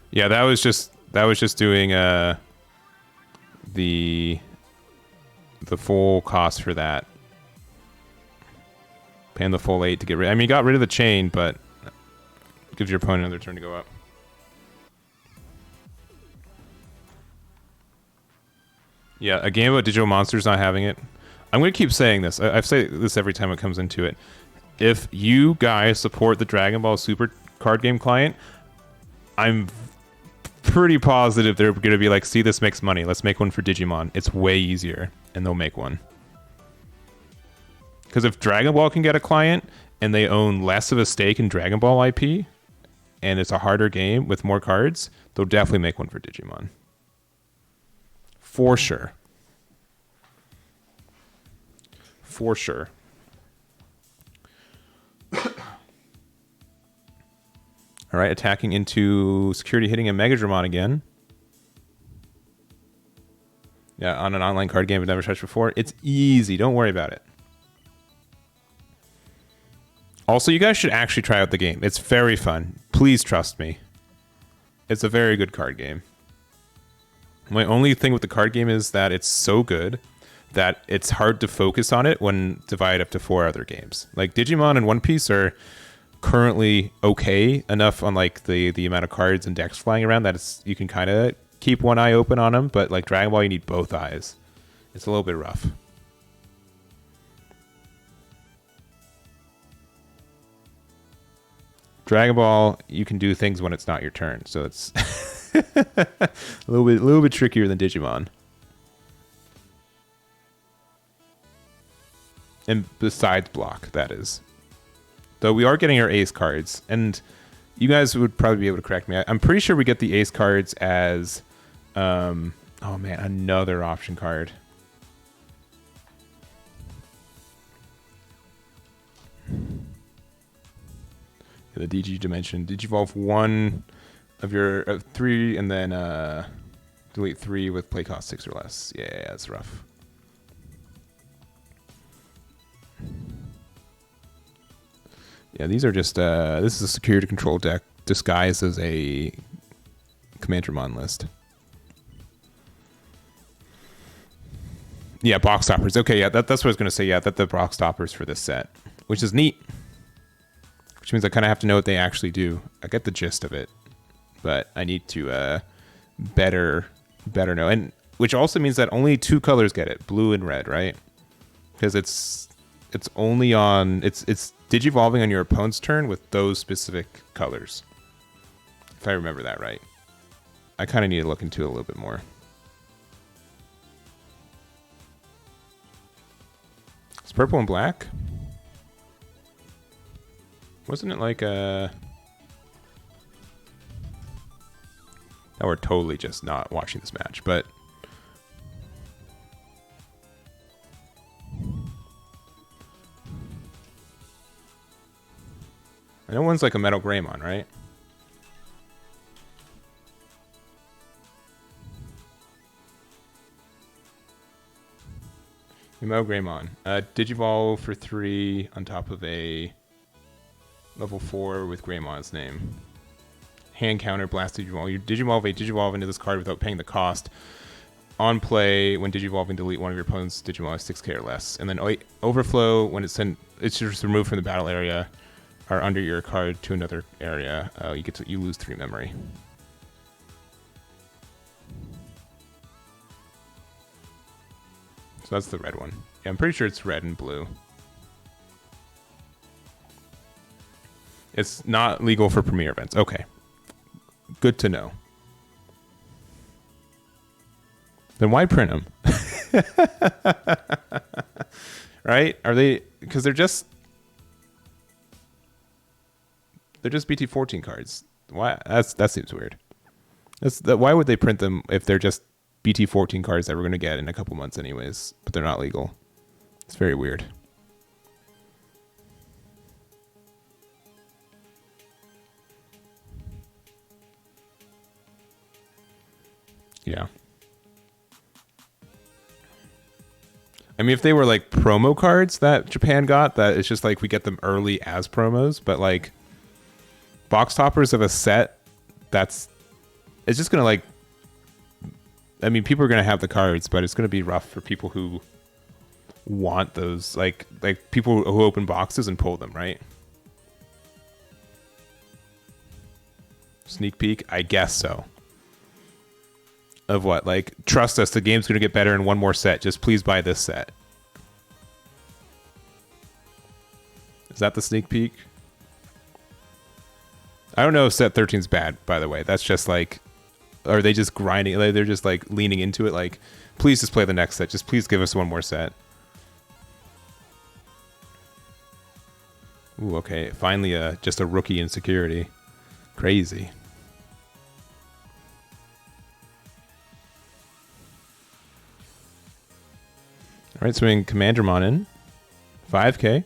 Yeah, that was just doing the full cost for that. Paying the full 8 to get rid. I mean, you got rid of the chain, but it gives your opponent another turn to go up. Yeah, a game about digital monsters not having it. I'm going to keep saying this. I say this every time it comes into it. If you guys support the Dragon Ball Super card game client, I'm pretty positive they're going to be like, see, this makes money. Let's make one for Digimon. It's way easier, and they'll make one. Because if Dragon Ball can get a client, and they own less of a stake in Dragon Ball IP, and it's a harder game with more cards, they'll definitely make one for Digimon. For sure. For sure. All right, attacking into security, hitting a Megadramon again. Yeah, on an online card game I've never touched before. It's easy. Don't worry about it. Also, you guys should actually try out the game. It's very fun. Please trust me. It's a very good card game. My only thing with the card game is that it's so good that it's hard to focus on it when divided up to 4 other games. Like Digimon and One Piece are currently okay enough on like the amount of cards and decks flying around that it's, you can kind of keep one eye open on them, but like Dragon Ball you need both eyes. It's a little bit rough. Dragon Ball you can do things when it's not your turn, so it's a little bit trickier than Digimon. And besides block, that is. Though we are getting our ace cards, and you guys would probably be able to correct me. I'm pretty sure we get the ace cards as, oh man, another option card. The DG dimension. Digivolve 1 of your 3, and then delete 3 with play cost 6 or less. Yeah, that's rough. Yeah, these are just, this is a security control deck disguised as a Commandramon list. Yeah, box stoppers. Okay, yeah, that's what I was going to say. Yeah, that the box stoppers for this set, which is neat. Which means I kind of have to know what they actually do. I get the gist of it, but I need to better know. And which also means that only 2 colors get it, blue and red, right? Because it's only on, it's digivolving on your opponent's turn with those specific colors. If I remember that right. I kind of need to look into it a little bit more. It's purple and black? Wasn't it like a... Now we're totally just not watching this match, but... I know one's like a Metal Greymon, right? Metal Greymon. Digivolve for 3 on top of a level 4 with Greymon's name. Hand counter, blast Digivolve. You Digivolve a Digivolve into this card without paying the cost. On play, when Digivolving, delete one of your opponent's Digimon 6k or less. And then overflow, when it's sent, it's just removed from the battle area or under your card to another area. You lose 3 memory. So that's the red one. Yeah, I'm pretty sure it's red and blue. It's not legal for premier events. Okay. Good to know. Then why print them? Right? Are they... Because they're just BT14 cards. why? That seems weird. Why would they print them if they're just BT14 cards that we're gonna get in a couple months anyways, but they're not legal? It's very weird. Yeah. I mean, if they were like promo cards that Japan got, that it's just like we get them early as promos, but like box toppers of a set, it's just gonna like, I mean, people are gonna have the cards, but it's gonna be rough for people who want those, like people who open boxes and pull them, right? Sneak peek, I guess so. Of what? Like, trust us, the game's gonna get better in one more set. Just please buy this set. Is that the sneak peek? I don't know if set 13's bad, by the way. That's just like, are they just grinding? They're just like leaning into it. Like, please just play the next set. Just please give us one more set. Ooh, okay. Finally, just a rookie in security. Crazy. All right, swing Commandramon in. 5k.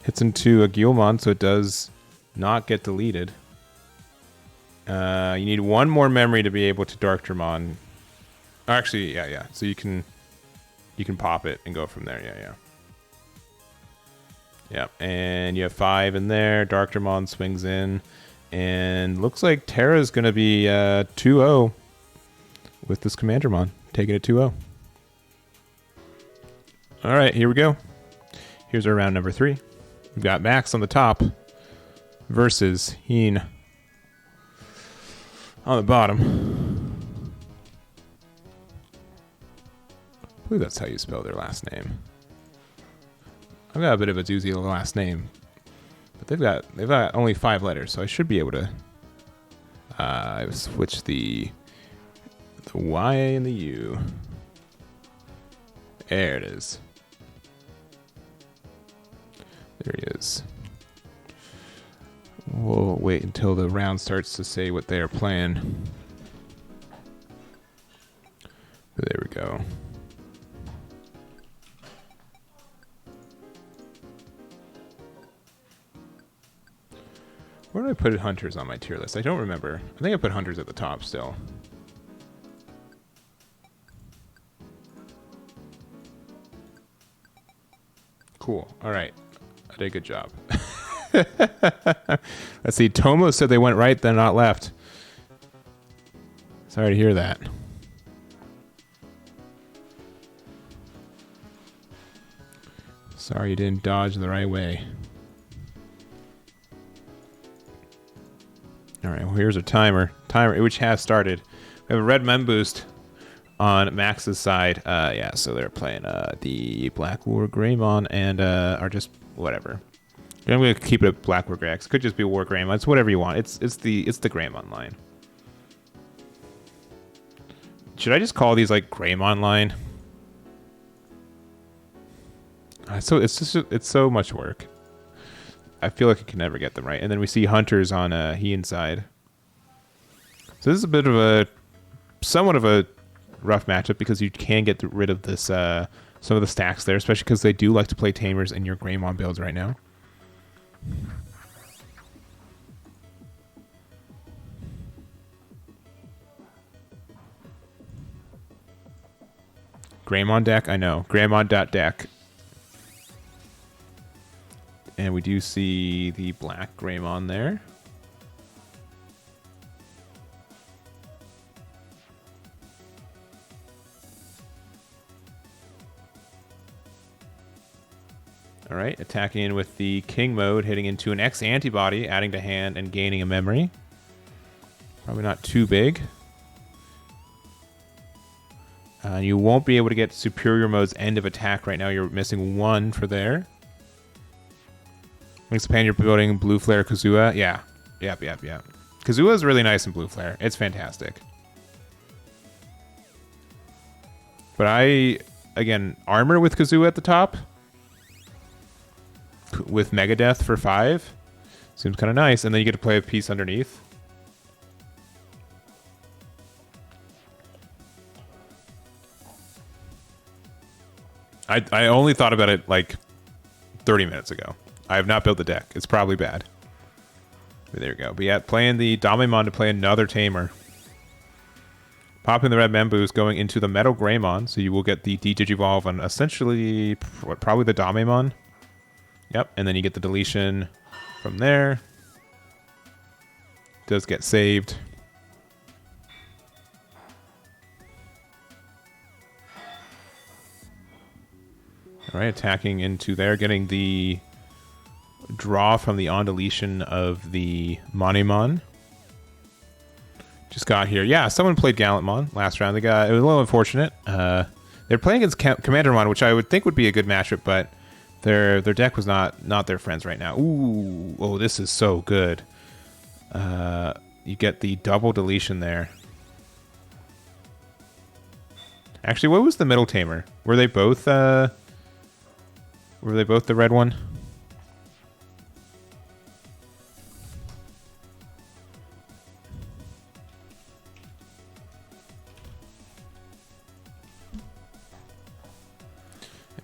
Hits into a Gaiomon, so it does not get deleted. You need one more memory to be able to Dark Dramon. Actually, yeah. So you can pop it and go from there. Yeah. Yeah, and you have 5 in there. Dark Dramon swings in. And looks like Terra's going to be 2-0 with this Commandramon. Taking it 2-0. All right, here we go. Here's our round number 3. We've got Max on the top versus Heen on the bottom. I believe that's how you spell their last name. I've got a bit of a doozy last name, but they've got only 5 letters, so I should be able to switch the Y and the U. There it is. There he is. We'll wait until the round starts to say what they are playing. There we go. Where did I put Hunters on my tier list? I don't remember. I think I put Hunters at the top still. Cool. All right. I did a good job. Let's see. Tomo said they went right, then not left. Sorry to hear that. Sorry you didn't dodge the right way. All right, well, here's a timer, which has started. We have a red mem boost on Max's side. Yeah, so they're playing the Black War Greymon and are just whatever. I'm gonna keep it at Black War Grex. Could just be War Greymon. It's whatever you want. It's the Greymon line. Should I just call these like Greymon line? So it's so much work. I feel like I can never get them right. And then we see Hunters on Heen side. So this is a bit of somewhat of a rough matchup because you can get rid of this some of the stacks there, especially because they do like to play Tamers in your Greymon builds right now. Greymon deck, I know. Greymon.deck. And we do see the black Greymon there. All right, attacking in with the King mode, hitting into an X antibody, adding to hand and gaining a memory. Probably not too big. You won't be able to get Superior mode's end of attack right now. You're missing 1 for there. Expand your building, Blue Flare, Kazua. Yeah. Yep. Kazua is really nice in Blue Flare. It's fantastic. But again, armor with Kazua at the top. With Megadeth for 5. Seems kind of nice. And then you get to play a piece underneath. I only thought about it like 30 minutes ago. I have not built the deck. It's probably bad. But there we go. But yeah, playing the Gaiomon to play another tamer. Popping the red Memboost, going into the Metal Greymon, so you will get the Digivolve on essentially probably the Gaiomon. Yep, and then you get the deletion from there. Does get saved. All right, attacking into there, getting the draw from the on deletion of the Monimon. Just got here. Yeah, someone played Gallantmon last round. It was a little unfortunate. They're playing against Commandramon, which I would think would be a good matchup, but their deck was not their friends right now. Ooh, oh, this is so good. You get the double deletion there. Actually, what was the middle tamer? Were they both the red one?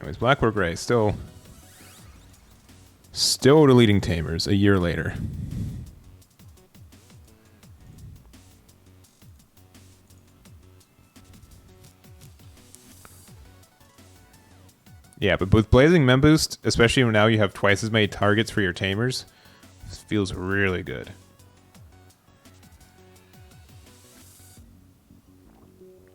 Anyways, Black or Gray still deleting tamers a year later. Yeah, but with Blazing Memboost, especially now you have twice as many targets for your tamers, this feels really good.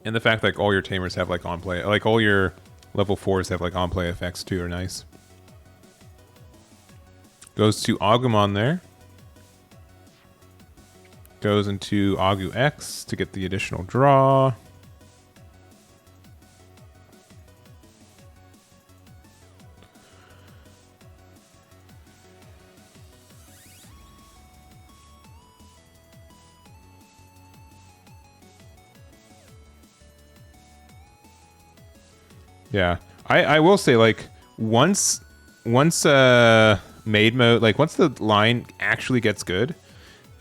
And the fact like all your tamers have like on play, like all your level 4s have like on play effects too are nice. Goes to Agumon there. Goes into Agu X to get the additional draw. Yeah, I will say like once maid mode, like once the line actually gets good,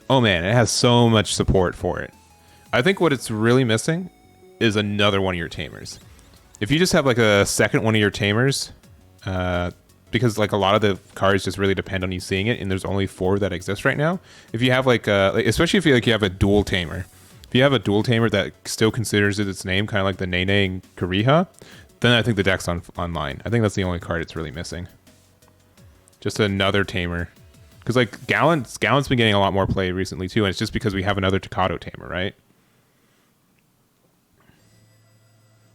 oh man, it has so much support for it. I think what it's really missing is another one of your tamers. If you just have like a second one of your tamers, because like a lot of the cards just really depend on you seeing it, and there's only 4 that exist right now. If you have like especially if you have a dual tamer, if you have a dual tamer that still considers it its name, kind of like the Nene and Kariha, then I think the deck's online. I think that's the only card it's really missing. Just another tamer. Because like Gallant's been getting a lot more play recently too, and it's just because we have another Takato tamer, right?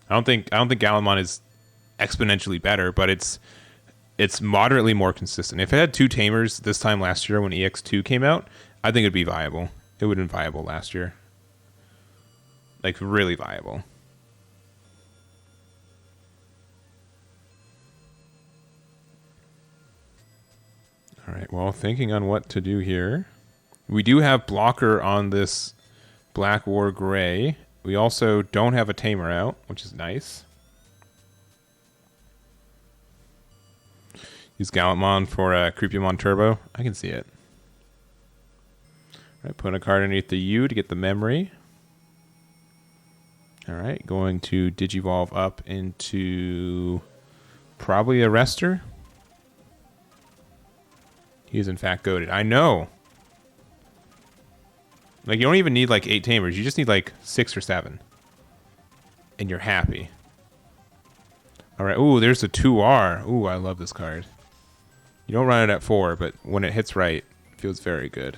I don't think Gallantmon is exponentially better, but it's moderately more consistent. If it had 2 tamers this time last year when EX2 came out, I think it'd be viable. It would have been viable last year. Like really viable. All right, well, thinking on what to do here. We do have blocker on this Black War Gray. We also don't have a tamer out, which is nice. Use Gallantmon for Creepymon Turbo. I can see it. All right, put a card underneath the U to get the memory. All right, going to Digivolve up into probably a Rester. He is in fact goated. I know. Like you don't even need like 8 tamers. You just need like 6 or 7. And you're happy. Alright. Ooh, there's a 2R. Ooh, I love this card. You don't run it at 4, but when it hits right, it feels very good.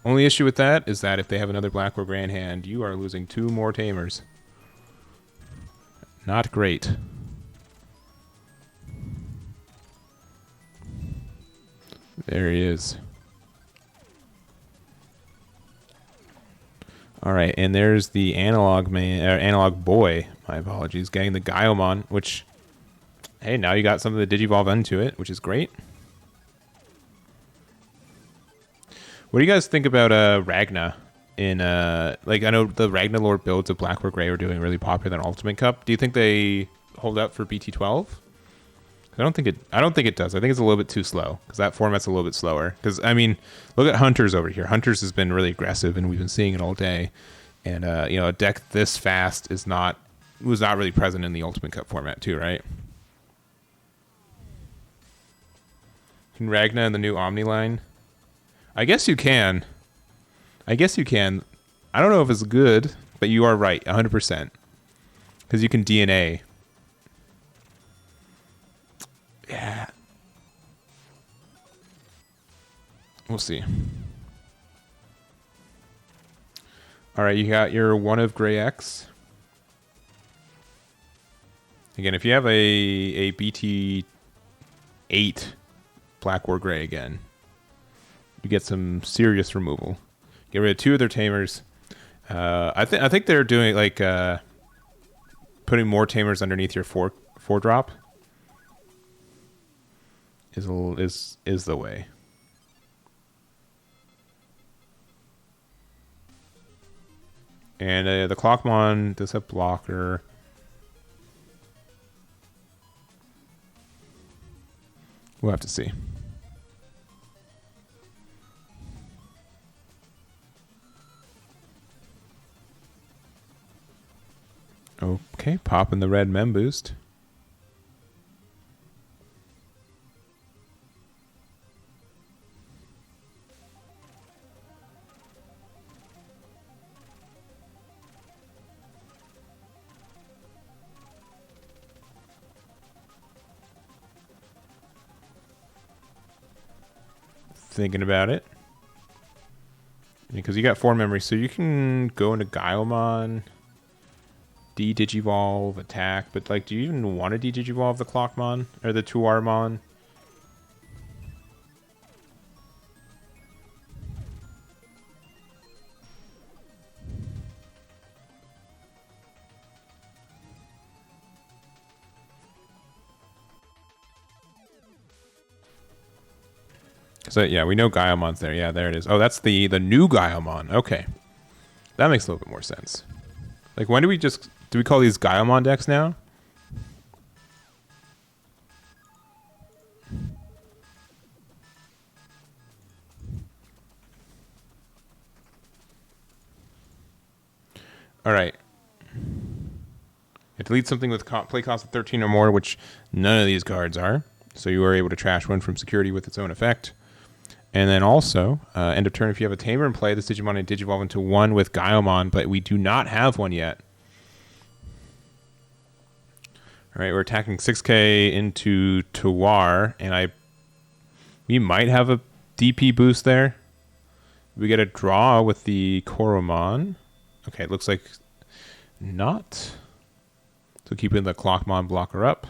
Only issue with that is that if they have another Black or Grand hand, you are losing 2 more tamers. Not great. There he is. All right, and there's the analog man, or analog boy. My apologies, getting the Gaiomon, which, hey, now you got some of the Digivolve into it, which is great. What do you guys think about Ragna? In like I know the Ragna Lord builds of Black or Gray are doing really popular in Ultimate Cup. Do you think they hold up for BT12? I don't think it does. I think it's a little bit too slow because that format's a little bit slower. Because I mean, look at Hunters over here. Hunters has been really aggressive, and we've been seeing it all day. And you know, a deck this fast was not really present in the Ultimate Cup format too, right? Can Ragna in the new Omni line? I guess you can. I don't know if it's good, but you are right, 100%. Because you can DNA. Yeah. We'll see. All right, you got your one of Gray X. Again, if you have a BT 8 Black War Gray again, you get some serious removal. Get rid of 2 of their tamers. I think they're doing like putting more tamers underneath your 4 drop is the way. And the Clockmon does have blocker. We'll have to see. Okay, popping the red mem boost. Thinking about it. Because you got 4 memories, so you can go into Gaiomon, de-digivolve, attack, but like, do you even want to de-digivolve the Clockmon or the Tuarmon? So yeah, we know Gaiomon's there. Yeah, there it is. Oh, that's the new Gaiomon. Okay, that makes a little bit more sense. Like, when do we call these Gaiomon decks now? All right. You delete something with play cost of 13 or more, which none of these cards are. So you are able to trash one from security with its own effect. And then also, end of turn, if you have a Tamer in play, this Digimon and Digivolve into 1 with Gaiomon, but we do not have one yet. All right, we're attacking 6k into Tuar, and we might have a DP boost there. We get a draw with the Koromon. Okay, it looks like not. So keeping the Clockmon blocker up.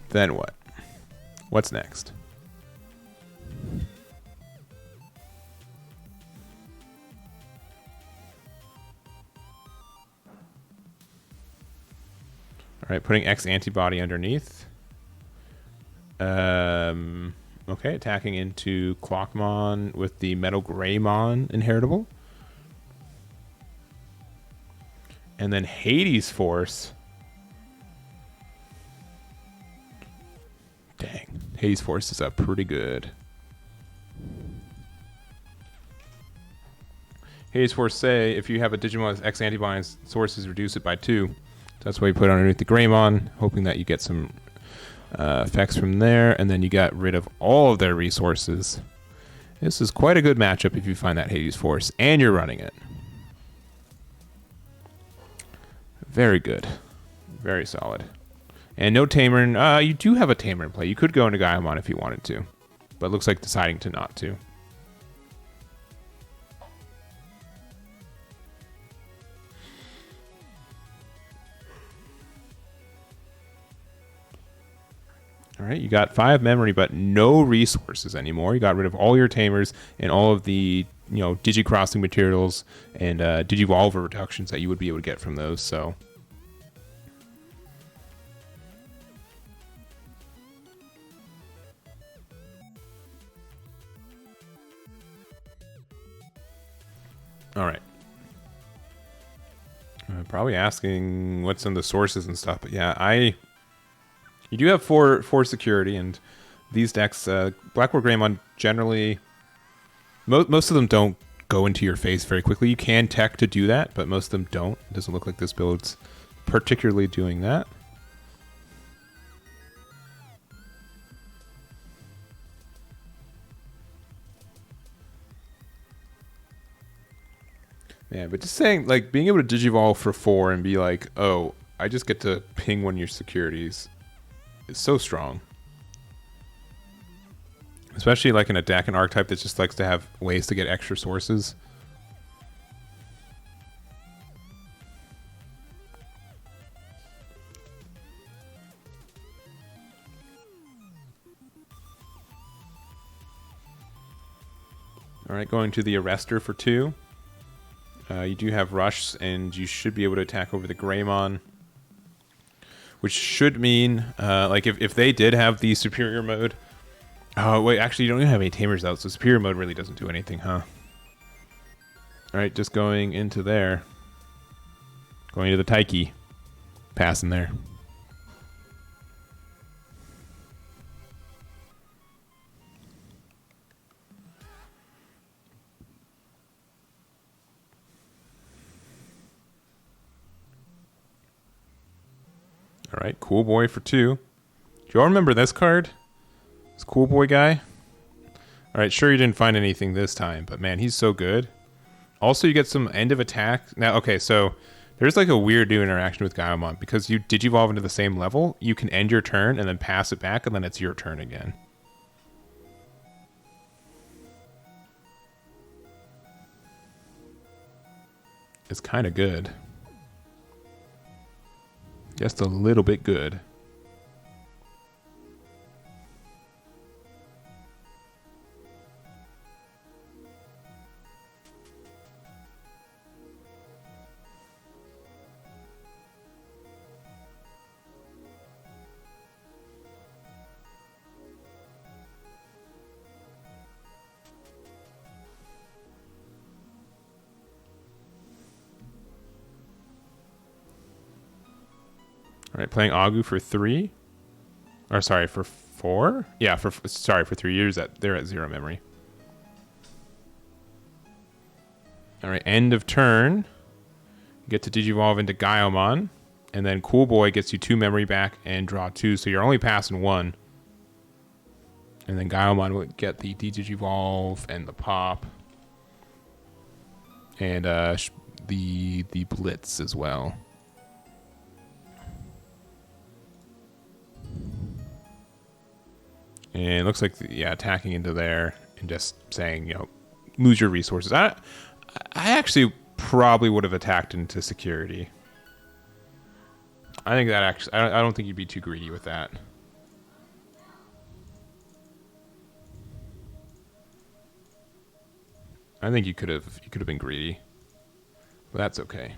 Then what? What's next? All right, putting X antibody underneath. Okay, attacking into Clockmon with the Metal Greymon inheritable. And then Hades Force. Dang, Hades Force is up pretty good. Hades Force say if you have a Digimon with X antibodies, sources reduce it by 2. So that's why you put it underneath the Greymon, hoping that you get some effects from there, and then you got rid of all of their resources. This is quite a good matchup if you find that Hades Force, and you're running it. Very good. Very solid. And no Tamer. You do have a Tamer in play. You could go into Gaiomon if you wanted to, but it looks like deciding to not to. All right, you got 5 memory, but no resources anymore. You got rid of all your Tamers and all of the Digi-crossing materials and Digivolver reductions that you would be able to get from those. So. All right. Probably asking what's in the sources and stuff, but yeah, you do have four security, and these decks, Blackboard Greymon generally, most of them don't go into your face very quickly. You can tech to do that, but most of them don't. It doesn't look like this build's particularly doing that. Yeah, but just saying, like, being able to Digivolve for 4 and be like, oh, I just get to ping one of your securities is so strong. Especially like in a deck and archetype that just likes to have ways to get extra sources. Alright, going to the Arrestor for 2. You do have Rush, and you should be able to attack over the Greymon. Which should mean, like, if they did have the Superior mode... Oh, wait, actually, you don't even have any Tamers out, so Superior mode really doesn't do anything, huh? Alright, just going into there. Going to the Taiki. Passing there. Alright, Cool Boy for 2. Do you all remember this card? This Cool Boy guy? Alright, sure you didn't find anything this time, but man, he's so good. Also, you get some end of attack. Now, okay, so there's like a weird new interaction with Gaiomon. Because you Digivolve into the same level, you can end your turn and then pass it back, and then it's your turn again. It's kind of good. Just a little bit good. All right, playing Agu for 3. Or sorry, for 4? Yeah, for 3 years. They're at 0 memory. All right, end of turn. You get to Digivolve into Gaiomon. And then Cool Boy gets you 2 memory back and draw 2. So you're only passing 1. And then Gaiomon will get the Digivolve and the Pop. And the Blitz as well. And it looks like, yeah, attacking into there and just saying, you know, lose your resources. I actually probably would have attacked into security. I think that actually, I don't think you'd be too greedy with that. I think you could have been greedy, but that's okay.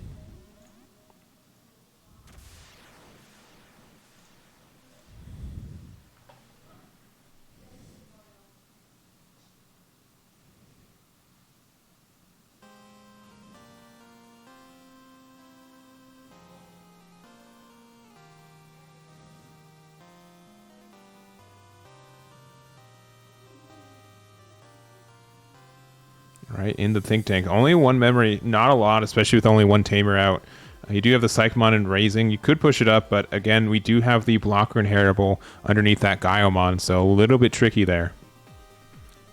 Right, in the Think Tank. Only 1 memory, not a lot, especially with only 1 Tamer out. You do have the Psychmon and Raising. You could push it up, but again, we do have the blocker inheritable underneath that Gaiomon, so a little bit tricky there.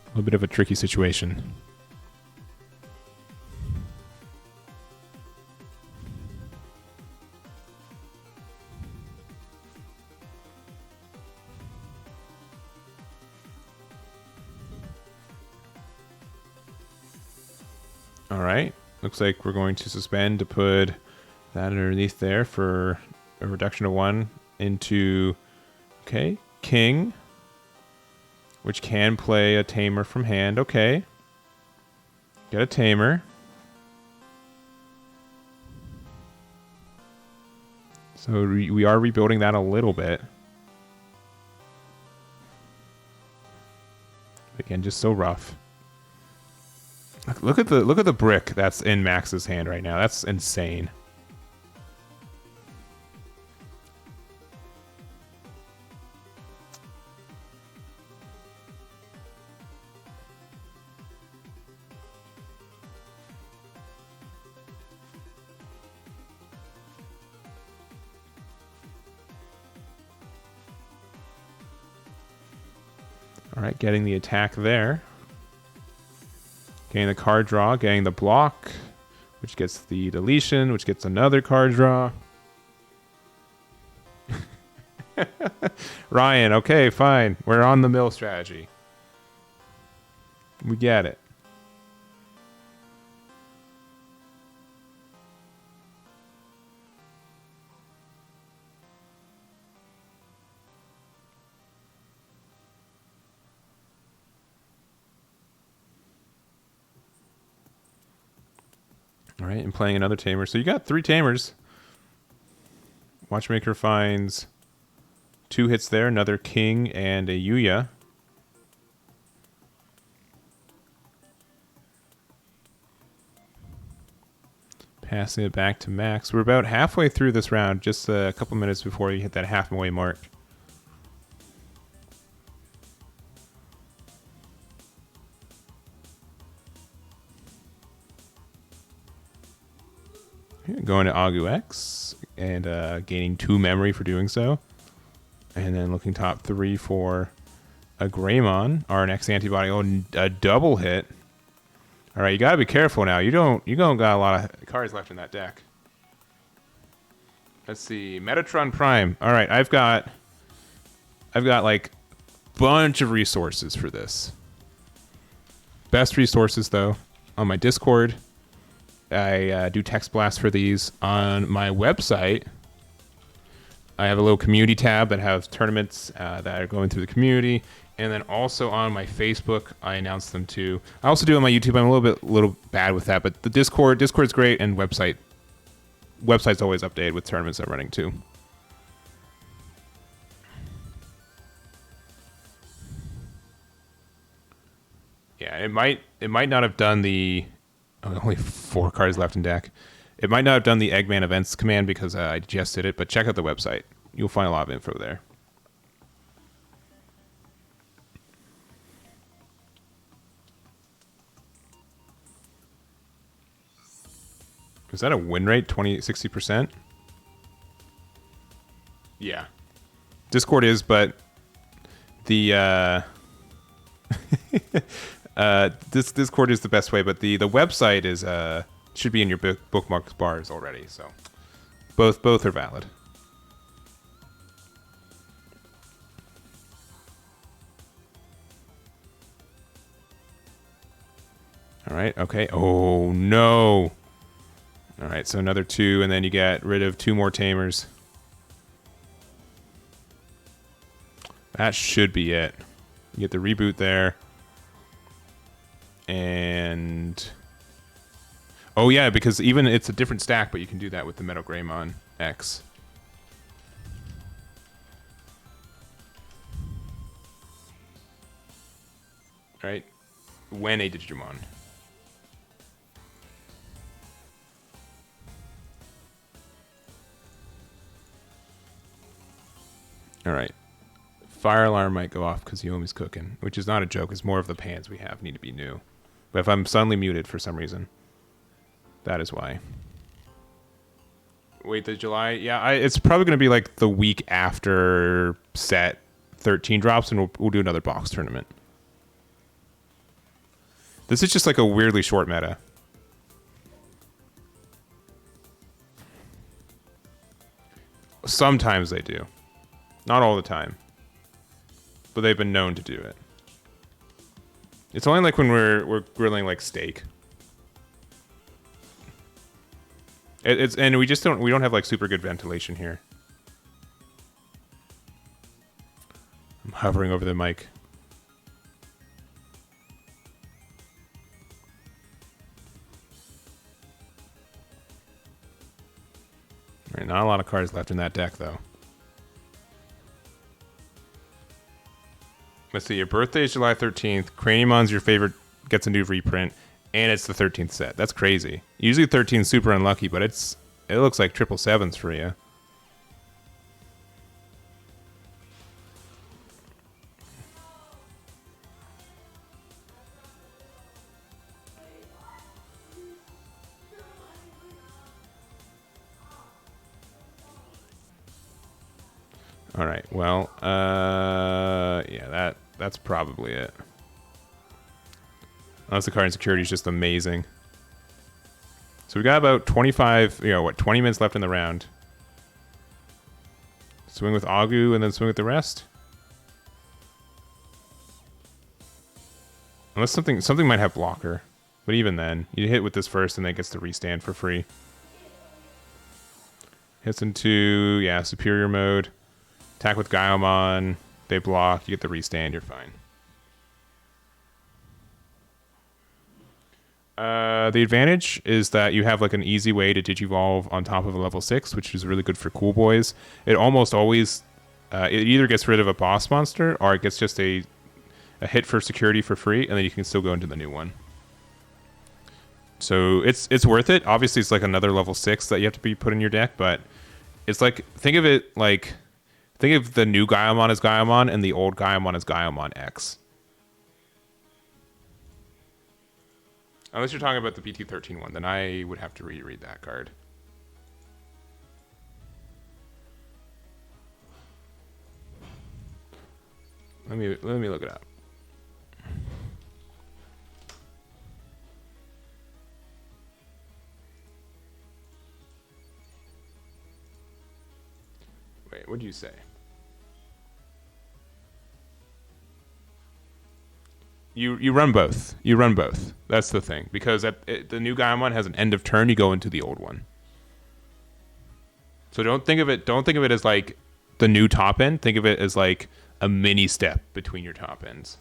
A little bit of a tricky situation. All right, looks like we're going to suspend to put that underneath there for a reduction of 1 into, okay, King, which can play a Tamer from hand. Okay, get a Tamer. So we are rebuilding that a little bit. Again, just so rough. Look at the brick that's in Max's hand right now. That's insane. All right, getting the attack there. Getting the card draw, getting the block, which gets the deletion, which gets another card draw. Ryan, okay, fine. We're on the mill strategy. We get it. All right, and playing another tamer. So you got 3 tamers. Watchmaker finds 2 hits there, another king and a Yuya. Passing it back to Max. We're about halfway through this round, just a couple minutes before you hit that halfway mark. Going to Agu X and gaining 2 memory for doing so. And then looking top 3 for a Greymon, RNX antibody. Oh, a double hit. All right, you gotta be careful now. You don't got a lot of cards left in that deck. Let's see, Metatron Prime. All right, I've got like bunch of resources for this. Best resources though on my Discord. I do text blasts for these on my website. I have a little community tab that has tournaments that are going through the community, and then also on my Facebook, I announce them too. I also do on my YouTube. I'm a little bad with that, but the Discord's great, and website's always updated with tournaments I'm running too. Yeah, it might not have done the only 4 cards left in deck. It might not have done the Eggman events command because I just did it, but check out the website. You'll find a lot of info there. Is that a win rate? 60%? Yeah. Discord is, but the this Discord is the best way, but the website is should be in your bookmarks bars already, so both are valid. All right, okay. Oh no. All right, so another 2, and then you get rid of 2 more tamers. That should be it. You get the reboot there. And oh yeah, because even it's a different stack, but you can do that with the Metal Greymon X. All right, when a Digimon. All right, fire alarm might go off because Yomi's cooking, which is not a joke. It's more of the pans we have need to be new. But if I'm suddenly muted for some reason, that is why. Wait, the July? Yeah, it's probably going to be like the week after set 13 drops, and we'll do another box tournament. This is just like a weirdly short meta. Sometimes they do. Not all the time. But they've been known to do it. It's only like when we're grilling like steak. And we don't have like super good ventilation here. I'm hovering over the mic. All right, not a lot of cards left in that deck though. Let's see, your birthday is July 13th. Craniomon's your favorite, gets a new reprint. And it's the 13th set. That's crazy. Usually 13 is super unlucky, but it looks like triple sevens for you. All right. Well, yeah, that's probably it. Unless the card insecurity is just amazing. So we got about 25, 20 minutes left in the round. Swing with Agu and then swing with the rest. Unless something might have blocker. But even then, you hit with this first and then it gets the restand for free. Hits into, yeah, superior mode. Attack with Gaiomon. They block. You get the restand. You're fine. The advantage is that you have like an easy way to digivolve on top of a level 6, which is really good for cool boys. It almost always, it either gets rid of a boss monster or it gets just a hit for security for free, and then you can still go into the new one. So it's worth it. Obviously, it's like another level 6 that you have to be put in your deck, but it's like, think of the new Gaiomon as Gaiomon and the old Gaiomon as Gaiomon X. Unless you're talking about the BT13 one, then I would have to reread that card. Let me look it up. Wait, what did you say? You run both. You run both. That's the thing. Because the new Gaiomon has an end of turn, you go into the old one. So don't think of it as like the new top end. Think of it as like a mini step between your top ends.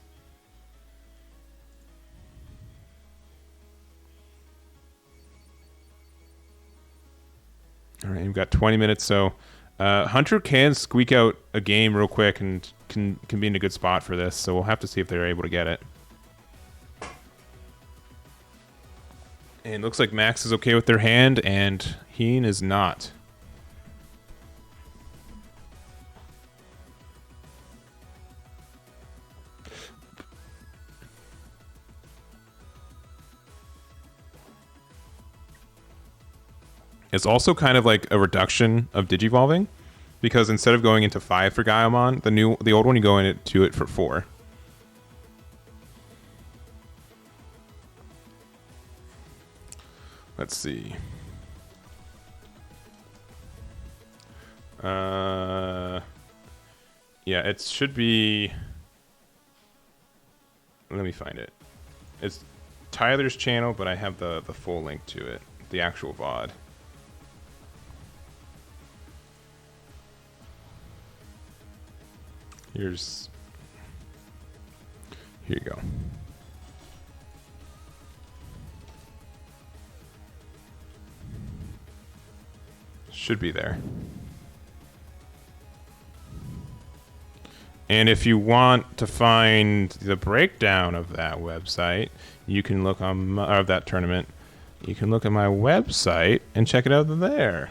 All right, you've got 20 minutes, so Hunter can squeak out a game real quick and can be in a good spot for this, so we'll have to see if they're able to get it. And it looks like Max is okay with their hand, and Heen is not. It's also kind of like a reduction of digivolving, because instead of going into 5 for Gaiomon, the old one, you go into it for 4. Let's see. Yeah, it should be. Let me find it. It's Tyler's channel, but I have the full link to it, the actual VOD. Here you go. Should be there. And if you want to find the breakdown of that website, you can look on of that tournament. You can look at my website and check it out there.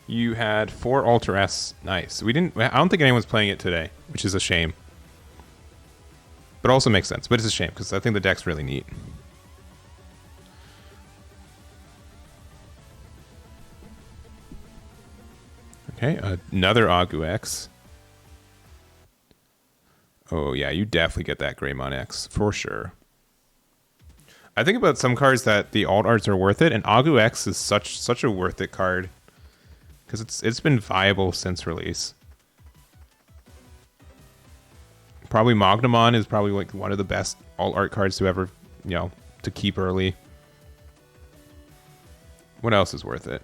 You had 4 Alter S. Nice. I don't think anyone's playing it today, which is a shame. But also makes sense. But it's a shame because I think the deck's really neat. Okay, another Agu X. Oh yeah, you definitely get that Greymon X for sure. I think about some cards that the alt arts are worth it, and Agu X is such a worth it card because it's been viable since release. Probably Magnamon is probably like one of the best alt art cards to ever, to keep early. What else is worth it?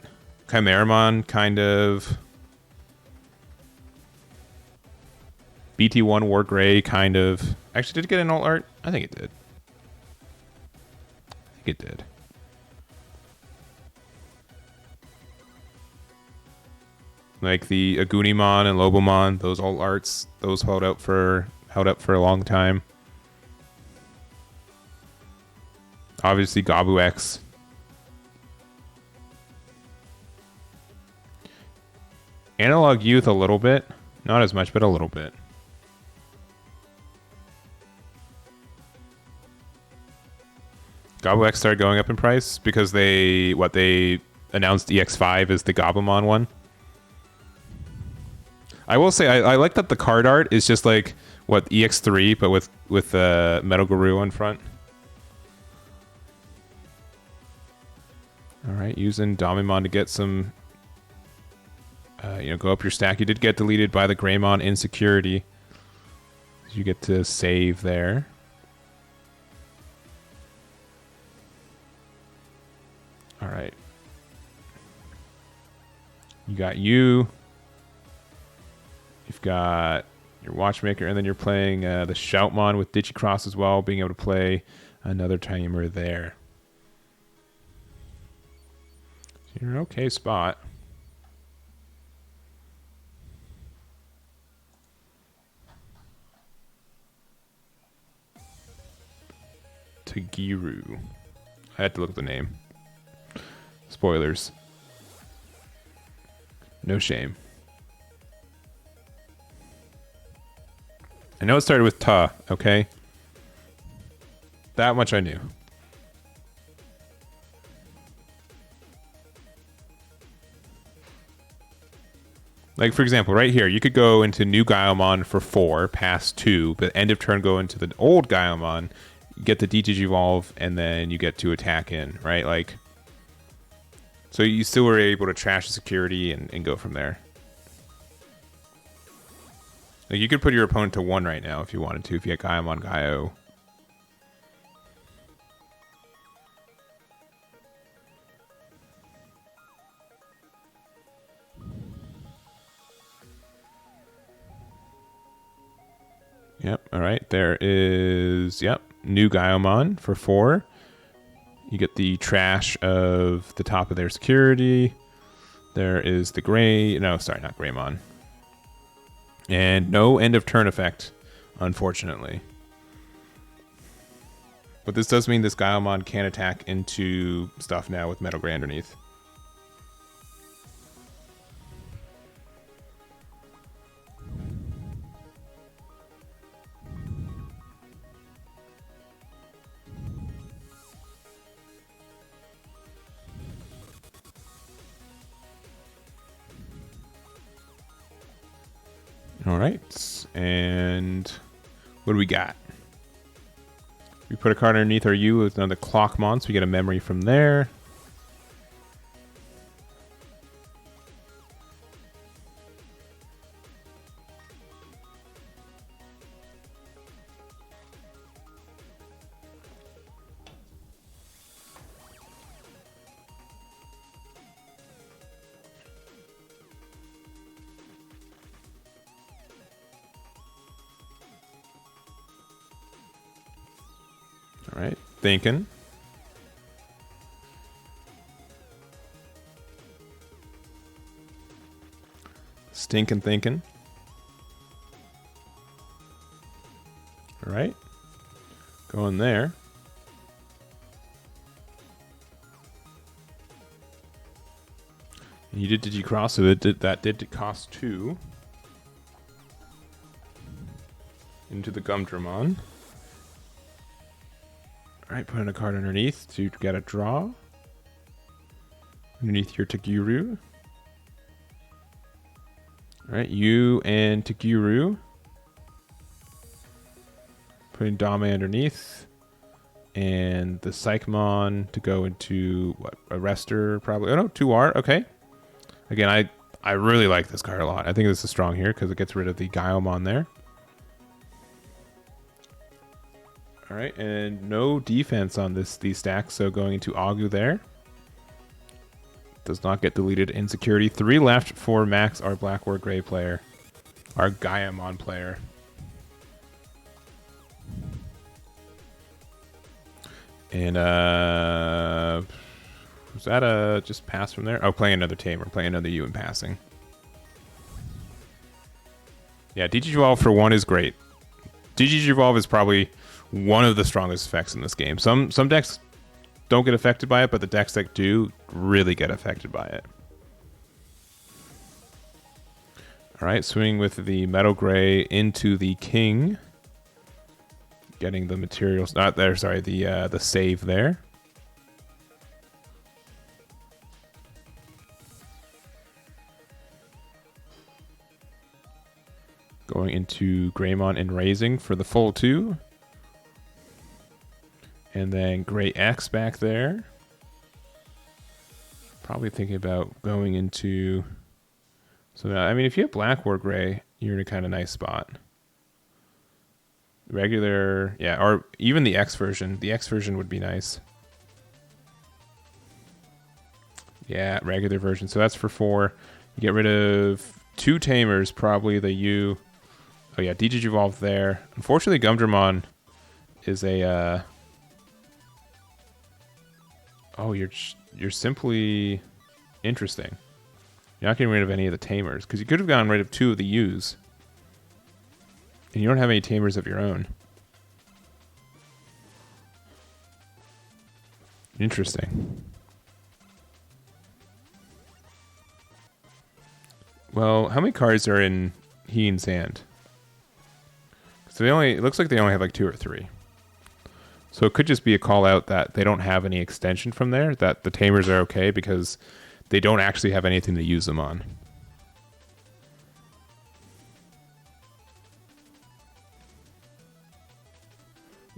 Chimeramon, kind of. BT1 War Gray, kind of. Actually, did it get an alt art? I think it did. I think it did. Like the Agunimon and Lobomon, those alt arts, those held up for a long time. Obviously, Gabu X. Analog Youth a little bit. Not as much, but a little bit. Gabu X started going up in price because they announced EX05 as the Gabumon one. I will say I like that the card art is just like EX3 but with Metal Guru in front. All right, using Domimon to get some, go up your stack. You did get deleted by the Greymon Insecurity. You get to save there. All right. You got you. You've got your Watchmaker, and then you're playing the Shoutmon with Digicross as well, being able to play another Tamer there. So you're in an okay spot. Tagiru. I had to look at the name. Spoilers. No shame. I know it started with Ta, okay? That much I knew. Like, for example, right here, you could go into new Gaiomon for 4, pass 2, but end of turn go into the old Gaiomon, get the Digivolve, and then you get to attack in, right? Like, so you still were able to trash the security and go from there. Like, you could put your opponent to 1 right now if you wanted to, if you had Gaiomon Gaio. Yep, alright, there is, yep, new Gaiomon for 4. You get the trash of the top of their security. There is the not Greymon. And no end of turn effect, unfortunately. But this does mean this Gaiomon can attack into stuff now with Metal Gray underneath. All right, and what do we got? We put a card underneath our U with another Clockmon, so we get a memory from there. All right, thinking. Stinking thinking. All right, going there. And you did Digicross, so that did cost 2 into the Gumdramon. Alright, put in a card underneath to get a draw. Underneath your Taguru. Alright, you and Taguru. Putting Dame underneath. And the Psychmon to go into, what, Arrestor probably. Oh no, 2R, okay. Again, I really like this card a lot. I think this is strong here because it gets rid of the Gaiomon there. All right, and no defense on these stacks, so going into Agu there. Does not get deleted in security. 3 left for Max, our Black or Gray player. Our Gaiomon player. And, was that a just pass from there? Oh, playing another Tamer, playing another U and passing. Yeah, Digivolve for one is great. Digivolve is probably one of the strongest effects in this game. Some decks don't get affected by it, but the decks that do really get affected by it. All right, swinging with the Metal Gray into the King. Getting the materials, not there, sorry, the save there. Going into Greymon and Raising for the full 2. And then Gray X back there. Probably thinking about going into... So, now, I mean, if you have Black War Gray, you're in a kind of nice spot. Regular, yeah, or even the X version. The X version would be nice. Yeah, regular version. So that's for 4. You get rid of 2 Tamers, probably the U... Oh yeah, Digivolve there. Unfortunately, Gumdramon is a... Oh, you're simply interesting. You're not getting rid of any of the Tamers, because you could have gotten rid of 2 of the U's. And you don't have any Tamers of your own. Interesting. Well, how many cards are in Heen's hand? So it looks like they only have like 2 or 3. So it could just be a call out that they don't have any extension from there, that the Tamers are okay because they don't actually have anything to use them on.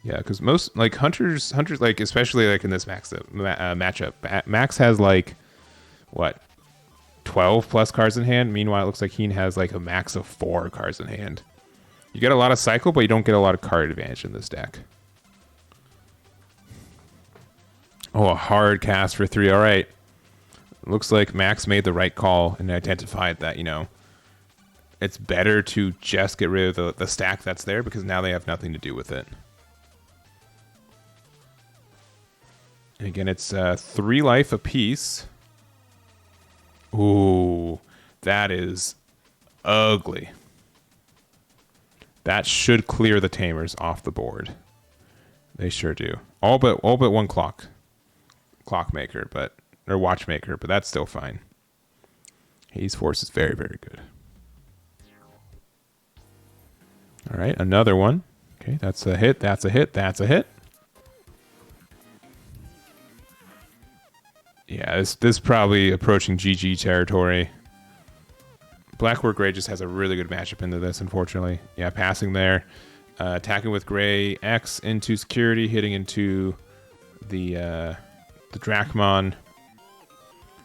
Yeah, because most, like, Hunters, like, especially, like, in this matchup, Max has, like, what, 12 plus cards in hand? Meanwhile, it looks like Heen has, like, a max of 4 cards in hand. You get a lot of cycle, but you don't get a lot of card advantage in this deck. Oh, a hard cast for 3. All right. Looks like Max made the right call and identified that, you know, it's better to just get rid of the stack that's there because now they have nothing to do with it. And again, it's 3 life apiece. Ooh, that is ugly. That should clear the Tamers off the board. They sure do. All but one clockmaker, or watchmaker, but that's still fine. Haze Force is very, very good. All right, another one. Okay, that's a hit. That's a hit. That's a hit. Yeah, this probably approaching GG territory. Blackboard Gray just has a really good matchup into this, unfortunately. Yeah, passing there. Attacking with Gray X into security, hitting into the Drachmon.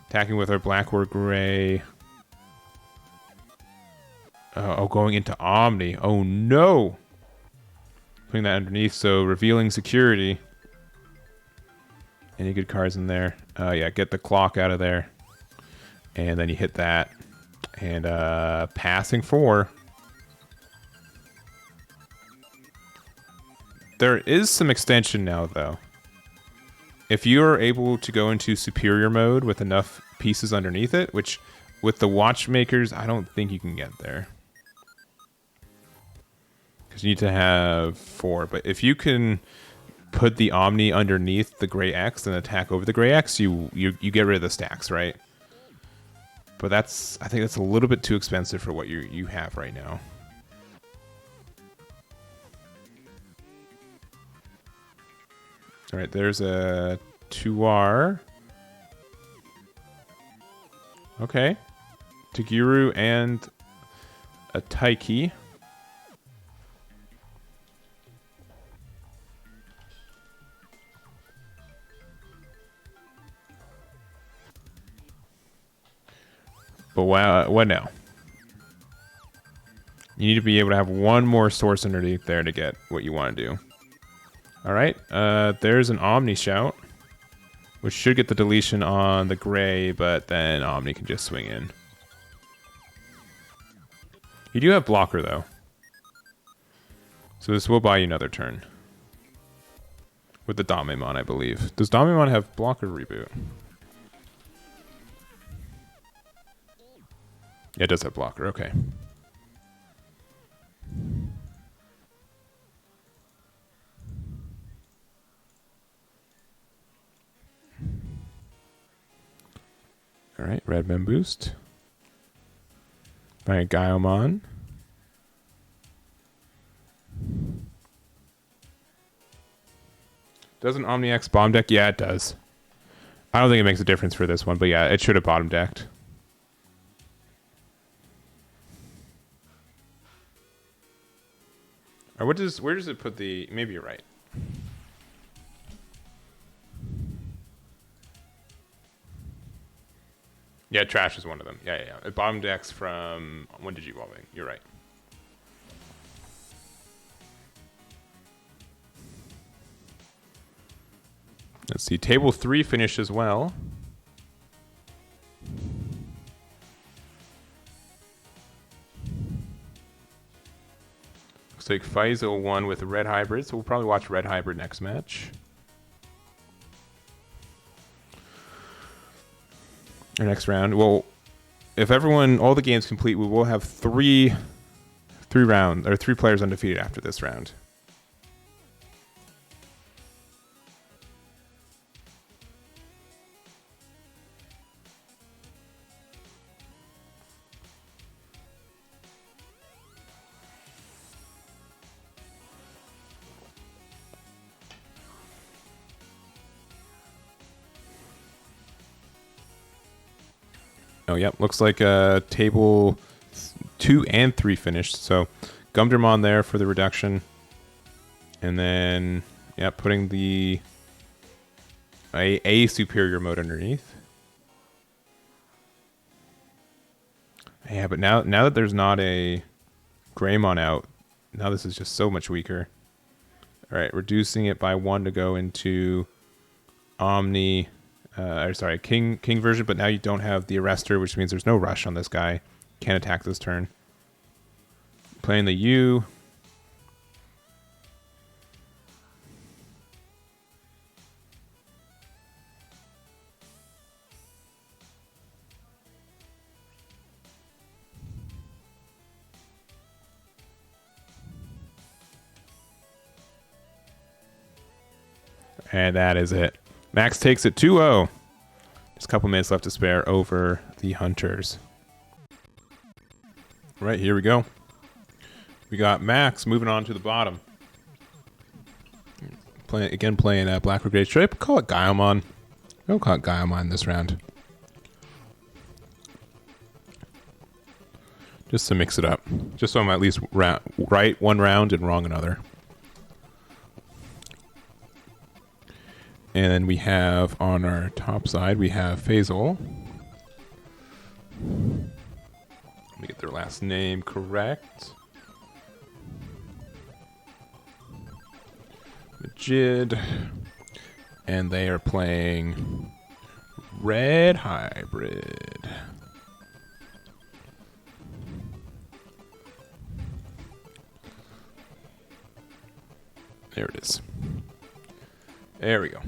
Attacking with our Blackboard Gray. Going into Omni. Oh no! Putting that underneath, so revealing security. Any good cards in there? Yeah, get the clock out of there. And then you hit that. And passing 4. There is some extension now, though. If you are able to go into superior mode with enough pieces underneath it, which with the watchmakers, I don't think you can get there. Because you need to have 4. But if you can put the Omni underneath the Gray X and attack over the Gray X, you get rid of the stacks, right? But I think that's a little bit too expensive for what you have right now. All right, there's a 2R. Okay. Taguru and a Taiki. But what now? You need to be able to have one more source underneath there to get what you want to do. All right, there's an Omni Shout, which should get the deletion on the Gray, but then Omni can just swing in. You do have blocker, though. So this will buy you another turn. With the Damemon, I believe. Does Damemon have blocker reboot? Yeah, it does have blocker, okay. All right, red Mem boost. By Gaiomon. Doesn't OmniX bomb deck? Yeah, it does. I don't think it makes a difference for this one, but yeah, it should have bottom decked. Or where does it put the... Maybe you're right. Yeah, trash is one of them. Yeah. It bottom decks from... When did you evolving? You're right. Let's see. Table 3 finished as well. Looks like Faisal won with Red Hybrid, so we'll probably watch Red Hybrid next match. Our next round. Well, if all the games complete, we will have three players undefeated after this round. Oh, yep. Looks like table 2 and 3 finished. So Gumdramon there for the reduction. And then, yeah, putting the a superior mode underneath. Yeah, but now that there's not a Greymon out, now this is just so much weaker. All right, reducing it by 1 to go into Omni... King version, but now you don't have the Arrestor, which means there's no rush on this guy. Can't attack this turn. Playing the U. And that is it. Max takes it 2-0. Just a couple minutes left to spare over the Hunters. Right, here we go. We got Max moving on to the bottom. Playing Black Brigade. Should I call it Gaiomon? Don't call it Gaiomon this round. Just to mix it up. Just so I'm at least right one round and wrong another. And then we have on our top side, we have Faisal. Let me get their last name correct. Majid. And they are playing Red Hybrid. There it is. There we go.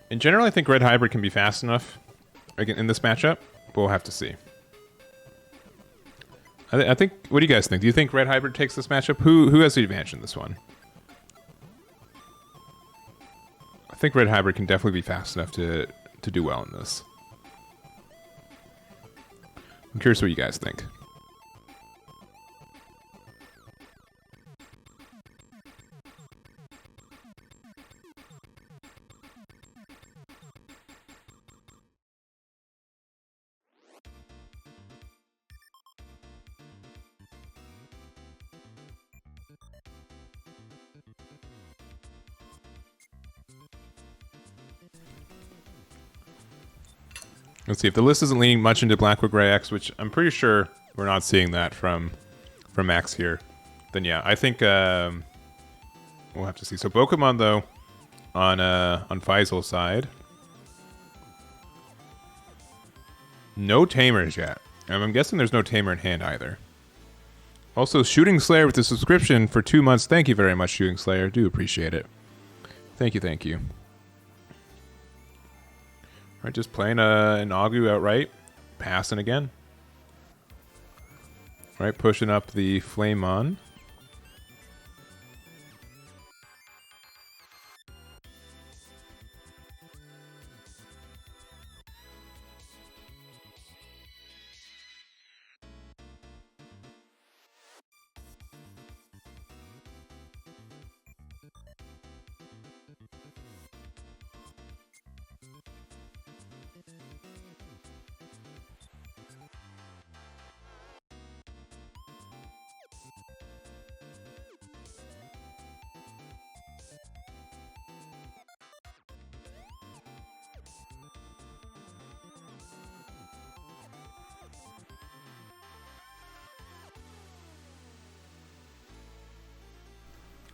In general, I think Red Hybrid can be fast enough in this matchup, but we'll have to see. I think. What do you guys think? Do you think Red Hybrid takes this matchup? Who has the advantage in this one? I think Red Hybrid can definitely be fast enough to do well in this. I'm curious what you guys think. Let's see if the list isn't leaning much into Black Gray X, which I'm pretty sure we're not seeing that from Max here. Then yeah, I think we'll have to see. So Pokemon though, on Faisal's side, no tamers yet. And I'm guessing there's no tamer in hand either. Also, Shooting Slayer with the subscription for 2 months. Thank you very much, Shooting Slayer. Do appreciate it. Thank you, thank you. All right, just playing an Agu outright. Passing again. All right, pushing up the Flamemon.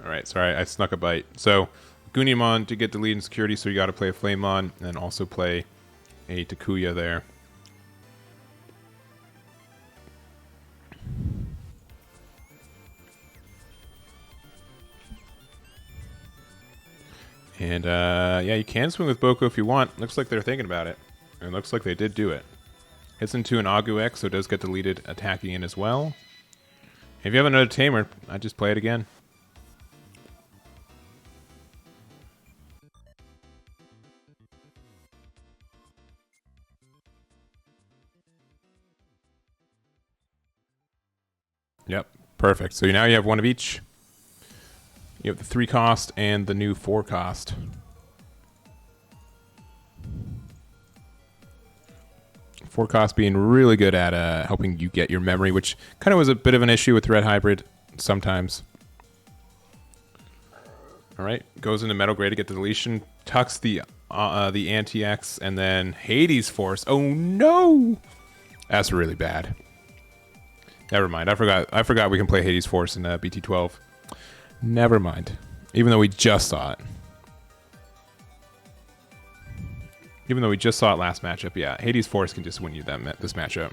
All right, sorry, I snuck a bite. So, Guniamon to get the lead in security, so you got to play a Flamemon and also play a Takuya there. And yeah, you can swing with Boko if you want. Looks like they're thinking about it. And looks like they did do it. Hits into an Agu X, so it does get deleted attacking in as well. If you have another Tamer, I'd just play it again. Yep, perfect. So now you have one of each. You have the 3 cost and the new 4 cost. Forecast being really good at helping you get your memory, which kind of was a bit of an issue with Red Hybrid sometimes. All right, goes into Metal Gray to get the deletion, tucks the anti-X, and then Hades Force. Oh no, that's really bad. Never mind. I forgot we can play Hades Force in BT12. Never mind. Even though we just saw it. Even though we just saw it last matchup, yeah, Hades Force can just win you this matchup.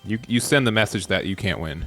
You send the message that you can't win.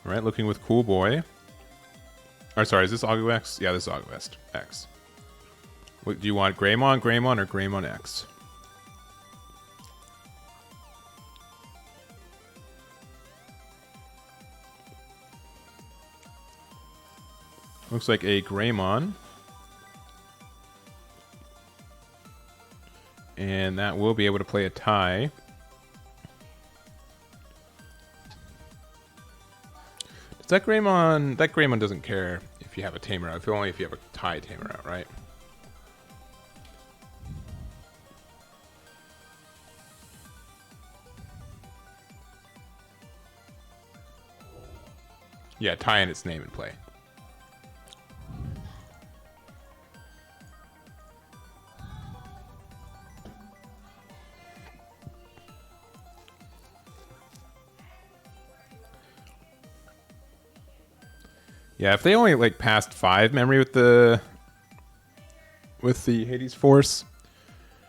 All right, looking with Cool Boy. Or sorry, is this Agu X? Yeah, this is Agu X. What, do you want Greymon, or Greymon X? Looks like a Greymon. And that will be able to play a tie. That Greymon doesn't care if you have a Tamer out. Only if you have a tie Tamer out, right? Yeah, tie in its name and play. Yeah, if they only like passed 5 memory with the Hades Force,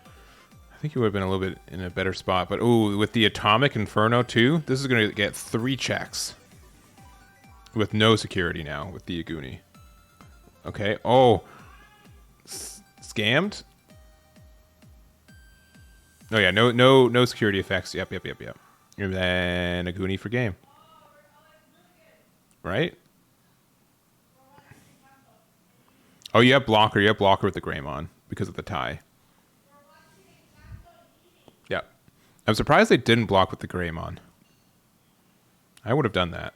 I think you would have been a little bit in a better spot. But ooh, with the Atomic Inferno too, this is going to get 3 checks with no security now with the Aguni. Okay. Oh, scammed. Oh yeah, no security effects. Yep. And then Aguni for game. Right. Oh, you have blocker. You have blocker with the Greymon because of the tie. Yeah. I'm surprised they didn't block with the Greymon. I would have done that.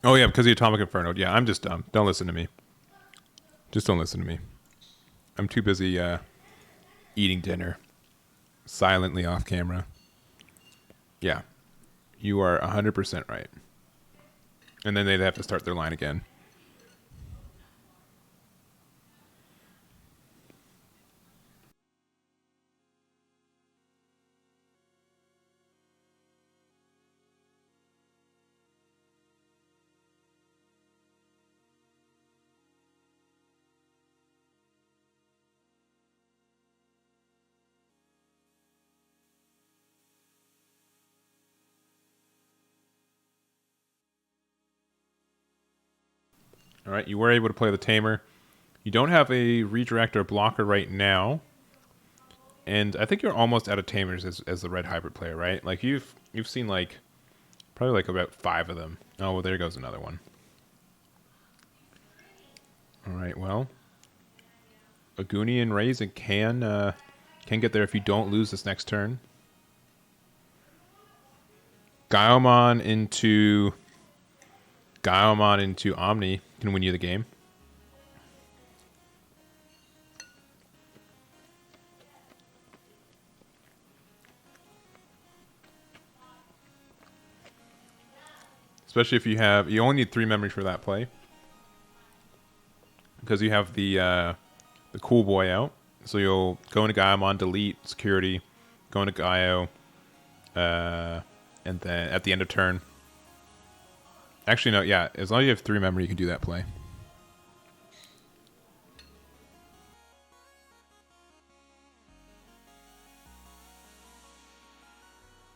Oh yeah, because the Atomic Inferno. Yeah, I'm just dumb. Don't listen to me. Just don't listen to me. I'm too busy eating dinner silently off camera. Yeah, you are 100% right. And then they'd have to start their line again. All right, you were able to play the Tamer. You don't have a redirect or blocker right now. And I think you're almost out of Tamers as the Red Hybrid player, right? Like you've seen like probably like about 5 of them. Oh, well, there goes another one. All right, well, Agunian Raise can get there if you don't lose this next turn. Gaiomon into Omni can win you the game. Especially if you only need 3 memory for that play. Because you have the cool boy out. So you'll go into Gaiomon, delete security, go into Gaio, and then at the end of turn. Actually, no, yeah. As long as you have 3 memory, you can do that play.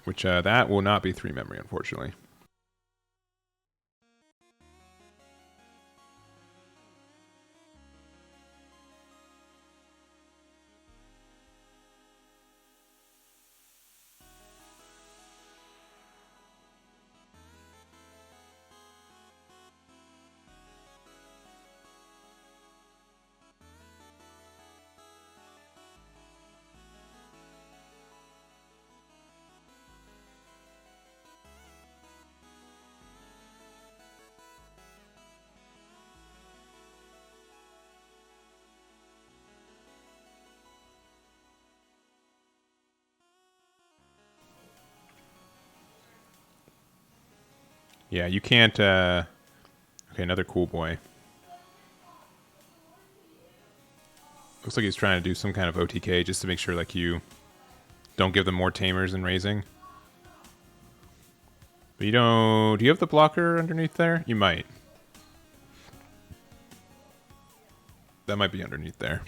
Which, that will not be 3 memory, unfortunately. Yeah, you can't... Okay, another cool boy. Looks like he's trying to do some kind of OTK just to make sure like you don't give them more Tamers and Raising. But you don't... Do you have the blocker underneath there? You might. That might be underneath there.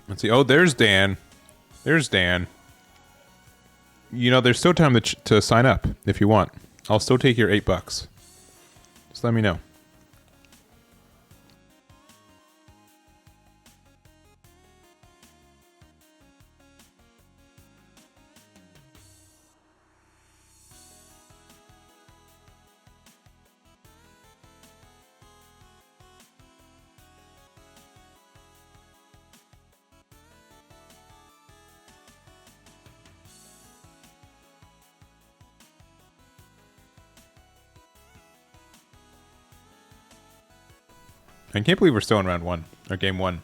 Let's see. Oh, there's Dan. There's Dan. You know, there's still time to sign up if you want. I'll still take your $8. Just let me know. I can't believe we're still in round 1 or game 1,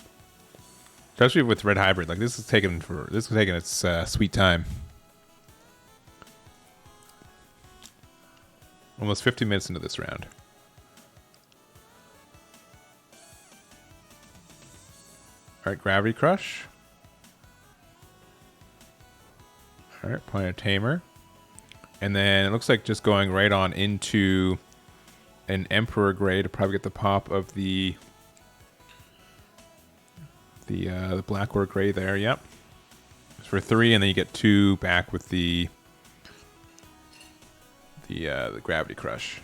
especially with Red Hybrid. Like this is taking its sweet time. Almost 50 minutes into this round. All right, Gravity Crush. All right, playing a Tamer, and then it looks like just going right on into an Emperor Grey to probably get the pop of the Black or Grey there. Yep, it's for 3, and then you get 2 back with the Gravity Crush.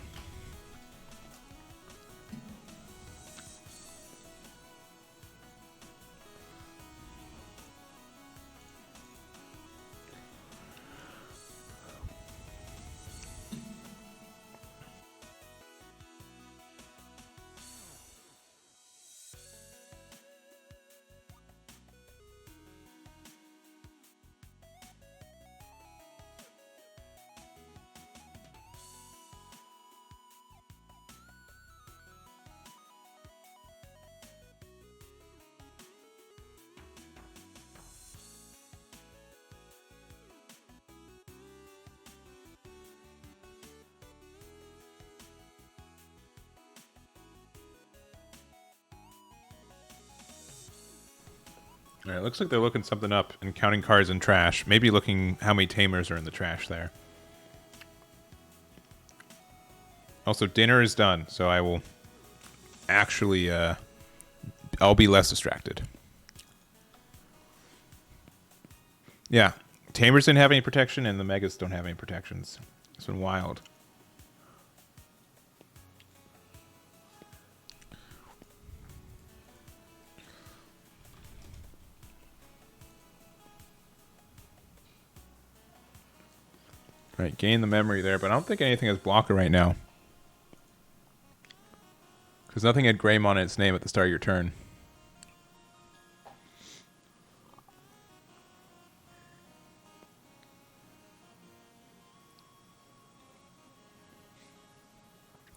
All right, looks like they're looking something up and counting cards in trash. Maybe looking how many tamers are in the trash there. Also, dinner is done, so I will actually, I'll be less distracted. Yeah, tamers didn't have any protection, and the megas don't have any protections. It's been wild. Right, gain the memory there, but I don't think anything has blocker right now. Because nothing had Greymon in its name at the start of your turn.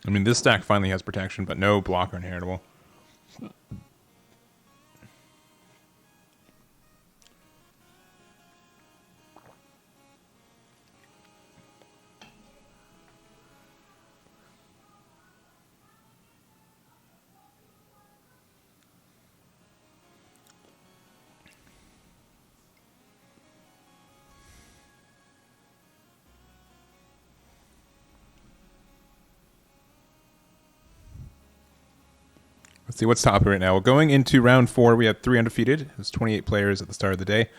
I mean, this stack finally has protection, but no blocker inheritable. Let's see what's top right now. Well, going into round 4, we have 3 undefeated. There's 28 players at the start of the day.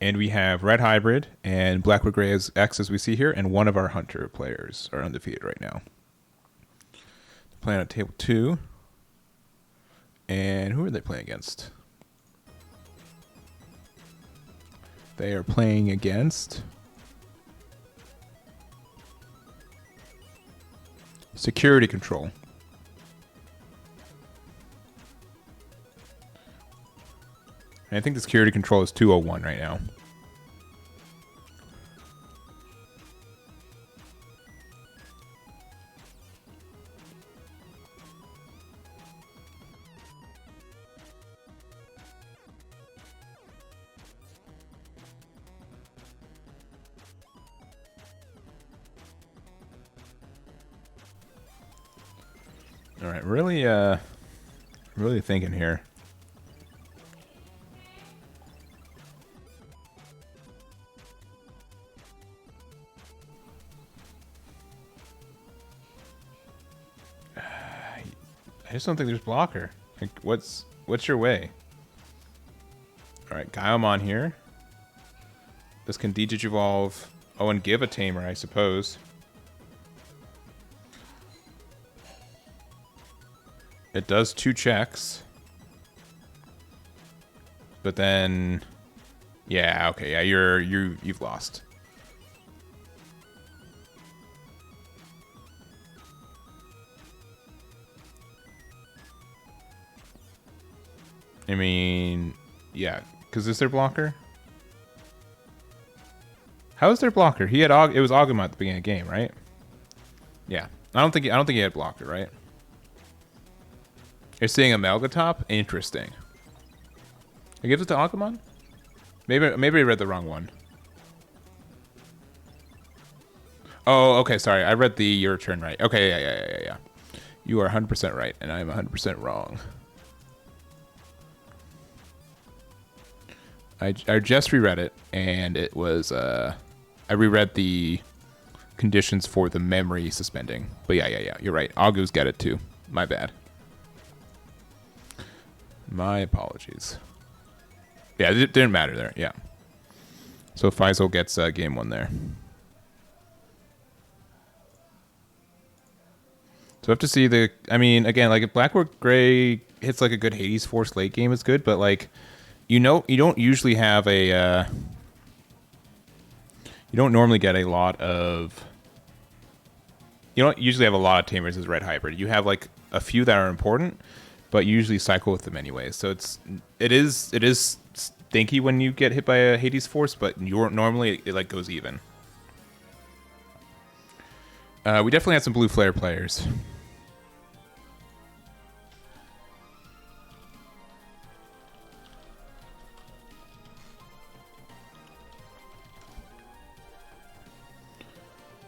And we have Red Hybrid and Blackwood Gray as X, as we see here, and one of our Hunter players are undefeated right now. They're playing at table 2. And who are they playing against? They are playing against Security Control. And I think the Security Control is 201 right now. All right, really thinking here. I just don't think there's blocker. Like, what's your way? All right, Gaiomon here. This can Digivolve. Oh, and give a tamer, I suppose. It does 2 checks. But then, yeah, okay, yeah, you've lost. I mean, yeah, because is there blocker? How is there blocker? He had it was Agumon at the beginning of the game, right? Yeah, I don't think he had blocker, right? You're seeing a Melgatop? Interesting. I give it to Agumon? Maybe I read the wrong one. Oh, okay, sorry. I read your turn right. Okay, yeah. You are 100% right, and I am 100% wrong. I just reread it, and it was, I reread the conditions for the memory suspending. But yeah, you're right. Agu's got it too. My bad. My apologies. Yeah, it didn't matter there, yeah. So Faisal gets game 1 there. So I have to see I mean, again, like if Blackwood Gray hits like a good Hades Force late game, it's good, but like, you don't usually have a, you don't normally get a lot of, you don't usually have a lot of tamers as Red Hybrid. You have like a few that are important, but you usually cycle with them anyways. So it is stinky when you get hit by a Hades Force, but normally it like goes even. We definitely had some blue flare players.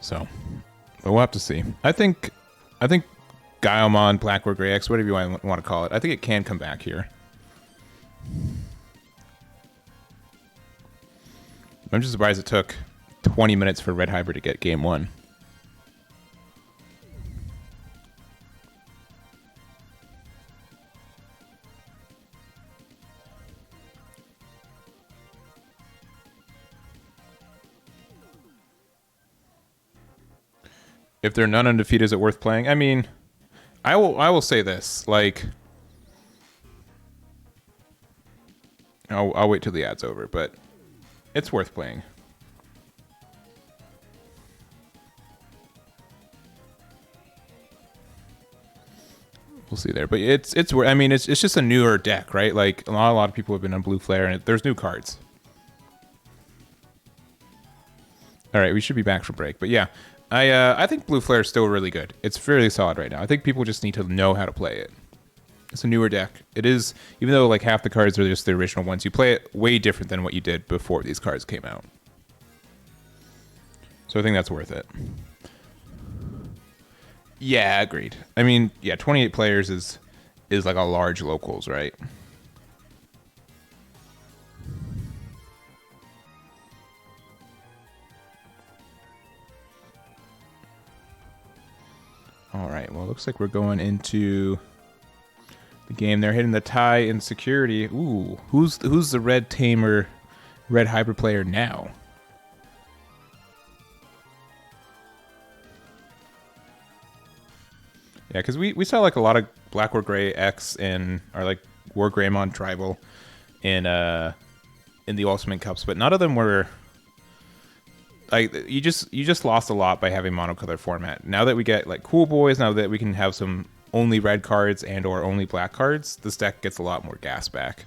So, but we'll have to see. I think Gaiomon, Blackwood Gray X, whatever you want to call it, I think it can come back here. I'm just surprised it took 20 minutes for Red Hybrid to get game 1. If they're none undefeated, is it worth playing? I mean, I will say this. Like, I'll wait till the ad's over, but it's worth playing. We'll see there, but I mean, it's just a newer deck, right? Like a lot of people have been on Blue Flare, and there's new cards. All right, we should be back for break, but yeah. I think Blue Flare is still really good. It's fairly solid right now. I think people just need to know how to play it. It's a newer deck. It is, even though like half the cards are just the original ones, you play it way different than what you did before these cards came out. So I think that's worth it. Yeah, agreed. I mean, yeah, 28 players is like a large locals, right? All right, well, it looks like we're going into the game. They're hitting the tie in security. Ooh, who's the red tamer, red hybrid player now? Yeah, because we saw like a lot of Black War Gray X and or like War Greymon Tribal in the Ultimate Cups, but none of them were. Like you just lost a lot by having monocolor format. Now that we get like cool boys, now that we can have some only red cards and or only black cards, this deck gets a lot more gas back.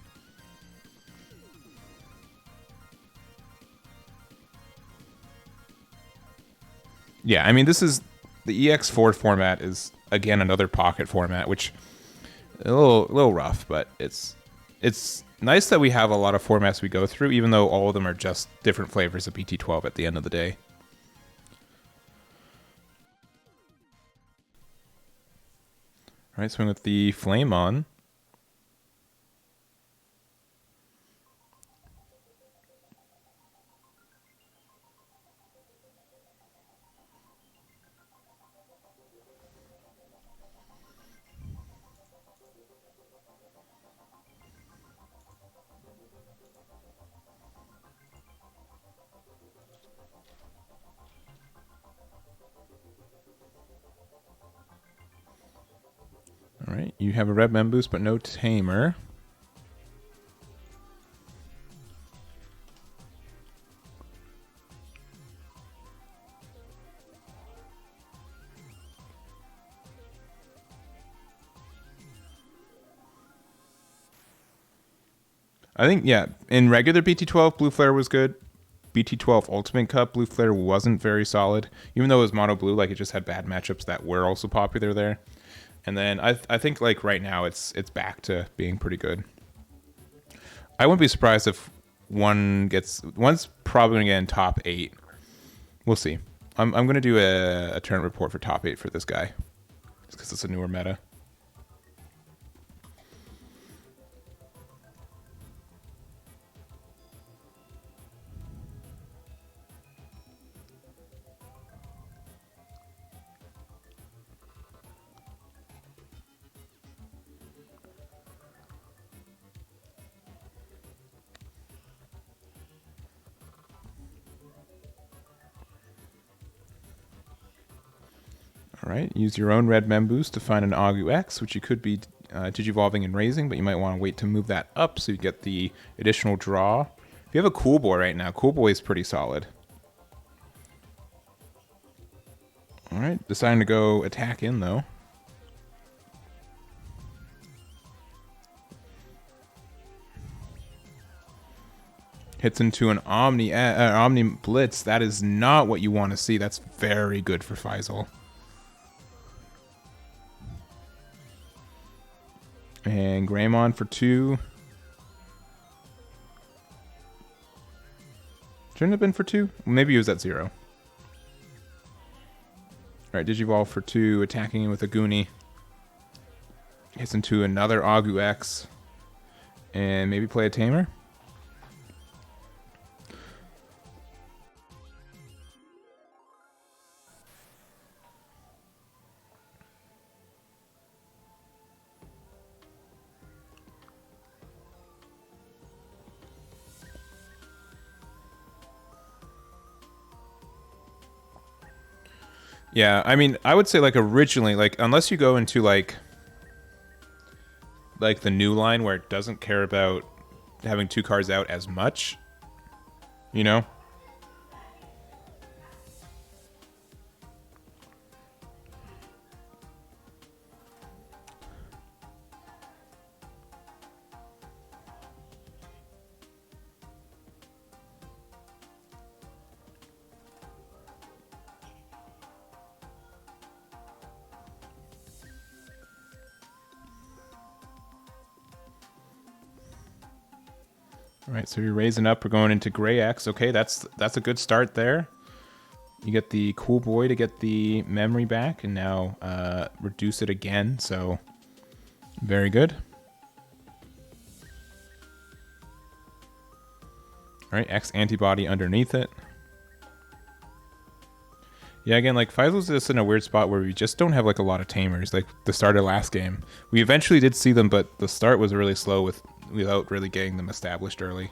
Yeah, I mean this is the EX04 format is again another pocket format, which a little rough, but it's nice that we have a lot of formats we go through, even though all of them are just different flavors of BT12 at the end of the day. All right, swing with the Flame on. All right, you have a red Mem boost, but no Tamer. I think, yeah, in regular BT12, Blue Flare was good. BT12 Ultimate Cup, Blue Flare wasn't very solid. Even though it was mono blue, like it just had bad matchups that were also popular there. And then I think like right now it's back to being pretty good. I wouldn't be surprised if one's probably gonna get in top 8. We'll see. I'm gonna do a tournament report for top 8 for this guy, just because it's a newer meta. All right, use your own red Mem boost to find an Agu X, which you could be digivolving and raising, but you might want to wait to move that up so you get the additional draw. If you have a Cool Boy right now, Cool Boy is pretty solid. All right, deciding to go attack in though. Hits into an Omni Blitz. That is not what you want to see. That's very good for Faisal. And Greymon for 2. Shouldn't have been for 2? Maybe he was at 0. Alright, Digivolve for 2, attacking with a Goonie. Hits into another Agu X. And maybe play a Tamer? Yeah, I mean, I would say like originally, like unless you go into like the new line where it doesn't care about having 2 cards out as much, you know? All right, so you're raising up. We're going into Gray X. Okay, that's a good start there. You get the cool boy to get the memory back, and now reduce it again. So very good. All right, X antibody underneath it. Yeah, again, like Faisal's just in a weird spot where we just don't have like a lot of tamers. Like the start of last game, we eventually did see them, but the start was really slow without really getting them established early.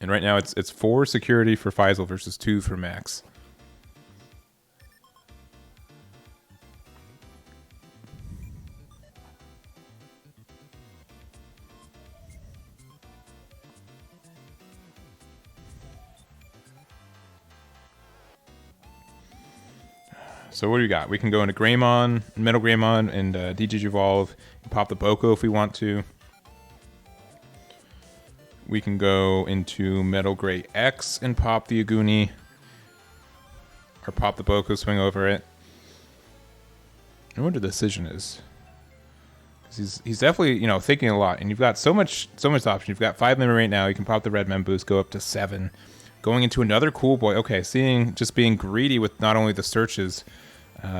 And right now it's 4 security for Faisal versus 2 for Max. So what do we got? We can go into Greymon, Metal Greymon, and Digivolve, and pop the Boko if we want to. We can go into Metal Gray X and pop the Aguni, or pop the Boko, swing over it. I wonder what the decision is. Because he's definitely, you know, thinking a lot, and you've got so much option. You've got 5 memory right now. You can pop the Red Mem boost, go up to 7. Going into another cool boy. Okay, just being greedy with not only the searches,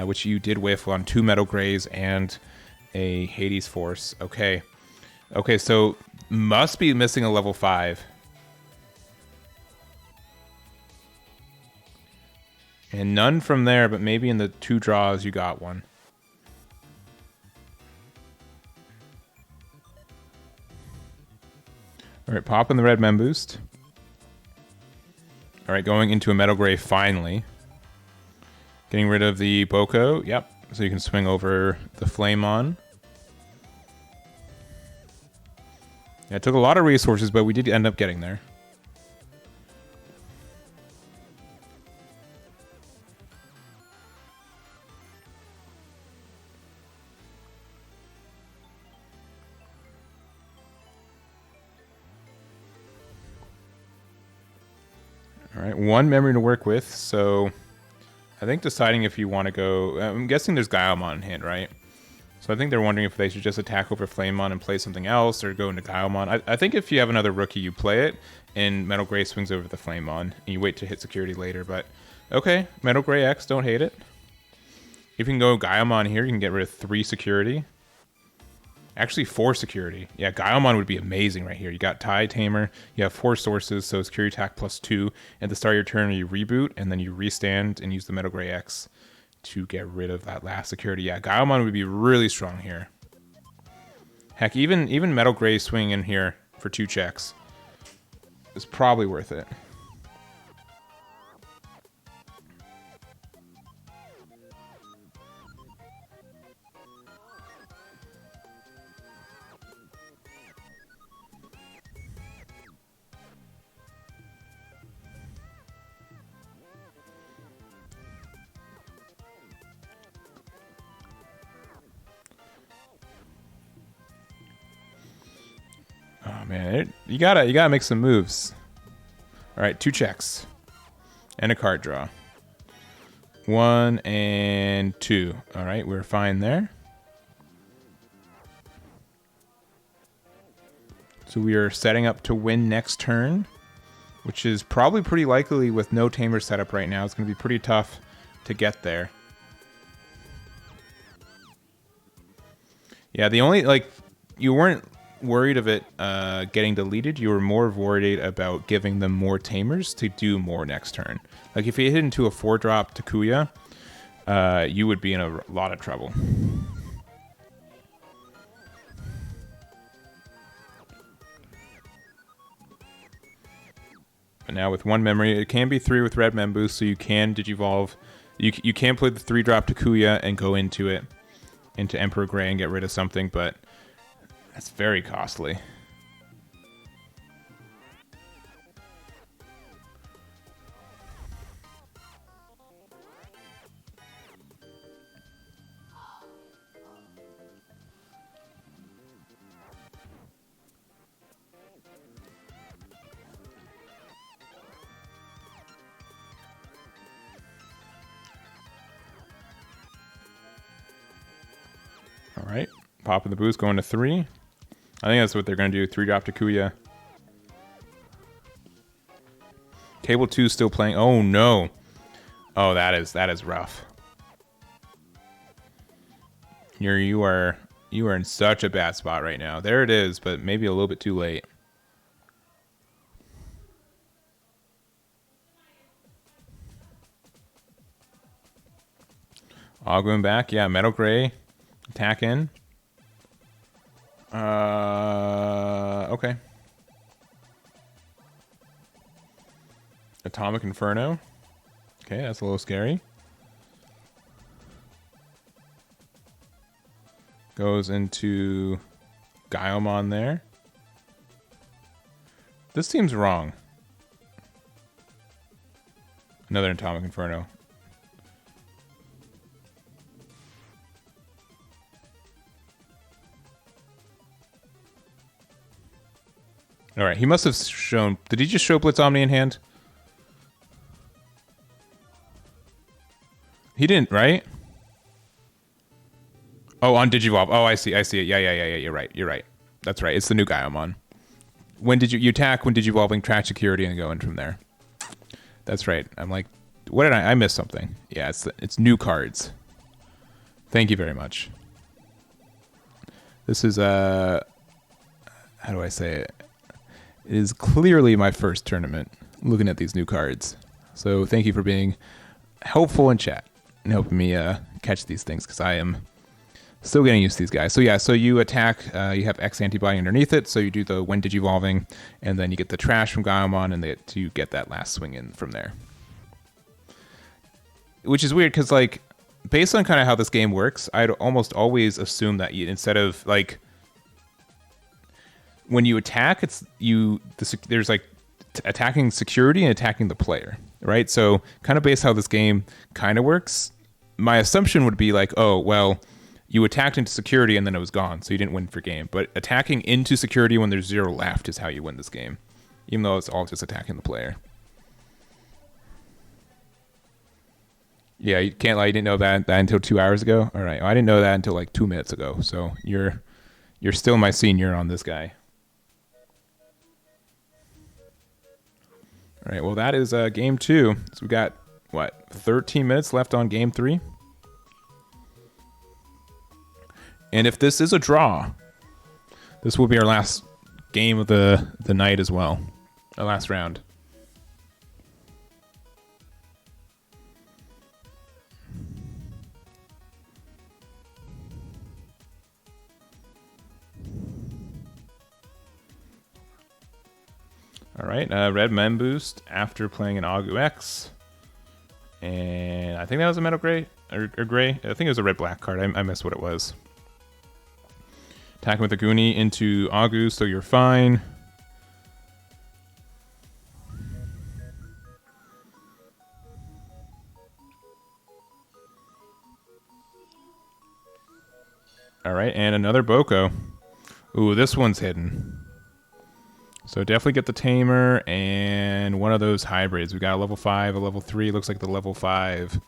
which you did whiff on 2 Metal Grays and a Hades Force. Okay, so must be missing a level 5. And none from there, but maybe in the 2 draws you got one. All right, popping the Red Mem boost. All right, going into a Metal Gray finally. Getting rid of the Boko. Yep, so you can swing over the Flamemon. Yeah, it took a lot of resources, but we did end up getting there. All right, 1 memory to work with, so I think deciding if you want to go... I'm guessing there's Gaiomon in hand, right? So I think they're wondering if they should just attack over Flamemon and play something else, or go into Gaiomon. I think if you have another rookie, you play it, and Metal Gray swings over the Flamemon, and you wait to hit security later, but... Okay, Metal Gray X, don't hate it. If you can go Gaiomon here, you can get rid of 3 security. Actually, 4 security. Yeah, Gaiomon would be amazing right here. You got TIE Tamer, you have 4 sources, so security attack +2. At the start of your turn, you reboot, and then you restand and use the Metal Gray X to get rid of that last security. Yeah, Gaiomon would be really strong here. Heck, even Metal Gray swinging in here for 2 checks is probably worth it. Oh man, you gotta make some moves. All right, 2 checks and a card draw. 1 and 2. All right, we're fine there. So we are setting up to win next turn, which is probably pretty likely with no tamer setup right now. It's going to be pretty tough to get there. Yeah, the only, like, you weren't worried of it getting deleted. You were more worried about giving them more tamers to do more next turn. Like, if you hit into a 4-drop Takuya, you would be in a lot of trouble. But now with 1 memory, it can be 3 with Red Mem Boost, so you can Digivolve. You can play the 3-drop Takuya and go into it, into Emperor Grey and get rid of something, but that's very costly. All right, popping the boost, going to 3. I think that's what they're going to do. 3-drop Takuya. Cable 2 still playing. Oh no! Oh, that is rough. You are in such a bad spot right now. There it is, but maybe a little bit too late. All going back. Yeah, Metal Gray. Attack in. Okay. Atomic Inferno. Okay, that's a little scary. Goes into Gaiomon there. This seems wrong. Another Atomic Inferno. All right, he must have shown... Did he just show Blitz Omni in hand? He didn't, right? Oh, on Digivolve. Oh, I see it. Yeah, you're right. That's right. It's the new Gaiomon. When did you attack when Digivolving, track security, and go in from there? That's right. I'm like, what did I missed something. Yeah, it's new cards. Thank you very much. This is, how do I say it? It is clearly my first tournament looking at these new cards. So thank you for being helpful in chat and helping me catch these things, because I am still getting used to these guys. So yeah, so you attack, you have X antibody underneath it, so you do the when Digivolving, and then you get the trash from Gaiomon, and you get that last swing in from there. Which is weird, because like, based on kind of how this game works, I'd almost always assume that instead of like, when you attack, there's like attacking security and attacking the player, right? So kind of based how this game kind of works, my assumption would be like, oh, well, you attacked into security and then it was gone, so you didn't win for game. But attacking into security when there's 0 left is how you win this game, even though it's all just attacking the player. Yeah, you can't lie, you didn't know that until 2 hours ago? All right, well, I didn't know that until like 2 minutes ago, so you're still my senior on this guy. All right, well, that is game 2. So we got, what, 13 minutes left on game 3? And if this is a draw, this will be our last game of the night as well. Our last round. All right, Red Mem Boost after playing an Agu X. And I think that was a Metal Gray, or Gray. I think it was a red-black card. I missed what it was. Attacking with the Goonie into Agu, so you're fine. All right, and another Boko. Ooh, this one's hidden. So definitely get the Tamer and one of those hybrids. We got a level 5, a level 3. Looks like the level 5.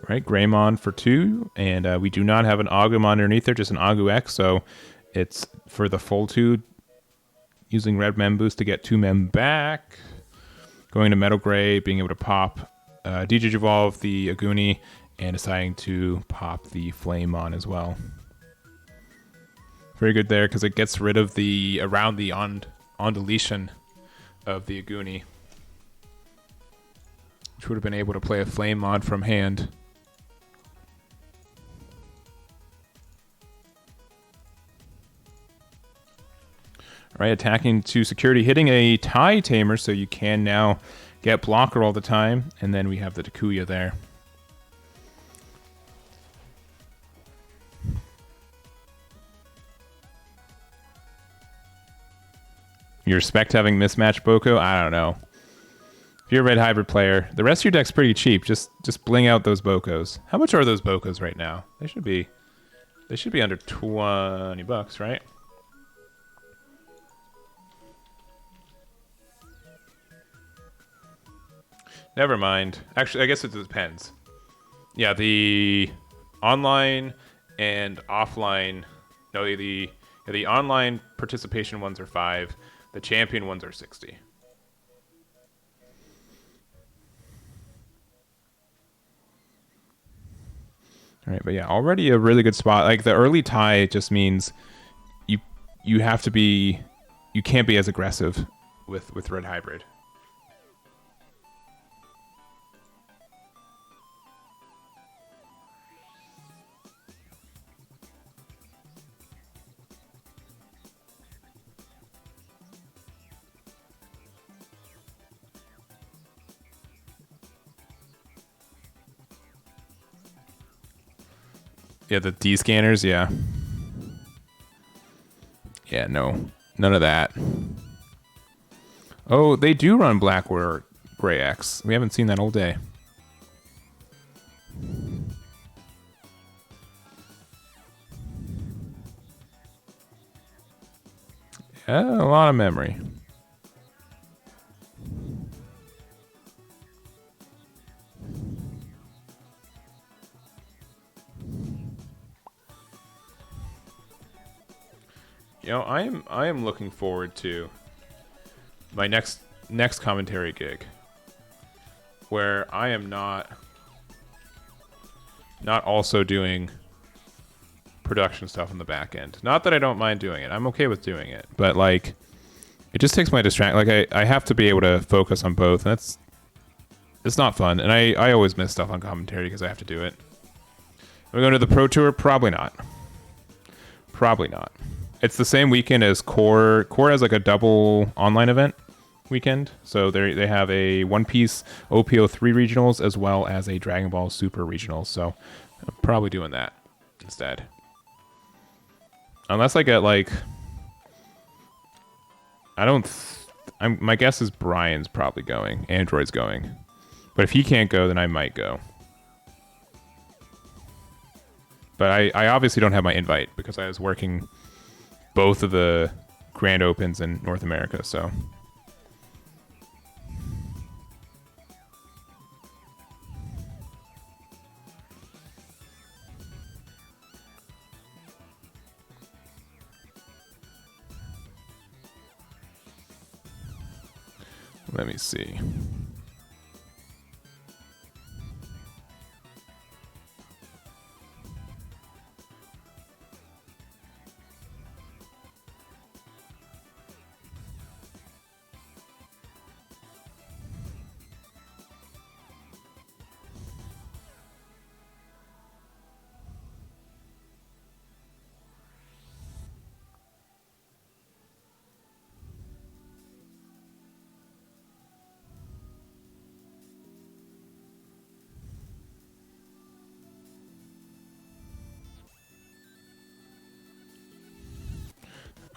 Right, Greymon for 2. And we do not have an Agumon underneath there, just an Agu X. So it's for the full 2, using Red Mem Boost to get 2 Mem back. Going to Metal Gray, being able to pop Digivolve the Aguni, and deciding to pop the Flamemon as well. Very good there, because it gets rid of around the on deletion of the Aguni, which would have been able to play a Flamemon from hand. Right, attacking to security, hitting a tie tamer, so you can now get blocker all the time. And then we have the Takuya there. You respect having mismatched Boko? I don't know. If you're a Red Hybrid player, the rest of your deck's pretty cheap. Just bling out those Bokos. How much are those Bokos right now? They should be under $20, right? Never mind. Actually, I guess it depends. Yeah, the online and offline. No, the online participation ones are 5. The champion ones are 60. All right, but yeah, already a really good spot. Like the early tie just means you have to be, you can't be as aggressive with Red Hybrid. Yeah, the D scanners, yeah. Yeah, no. None of that. Oh, they do run Black or Gray X. We haven't seen that all day. Yeah, a lot of memory. You know, I am looking forward to my next commentary gig, where I am not also doing production stuff on the back end. Not that I don't mind doing it. I'm okay with doing it, but like it just takes my distraction. Like I have to be able to focus on both, and it's not fun. And I always miss stuff on commentary because I have to do it. Am I going to the Pro Tour? Probably not. Probably not. It's the same weekend as Core. Core has like a double online event weekend. So they have a One Piece OPO3 regionals as well as a Dragon Ball Super regionals. So I'm probably doing that instead. Unless I get like, my guess is Brian's probably going. Aandroid's going. But if he can't go, then I might go. But I obviously don't have my invite because I was working both of the Grand Opens in North America, so. Let me see.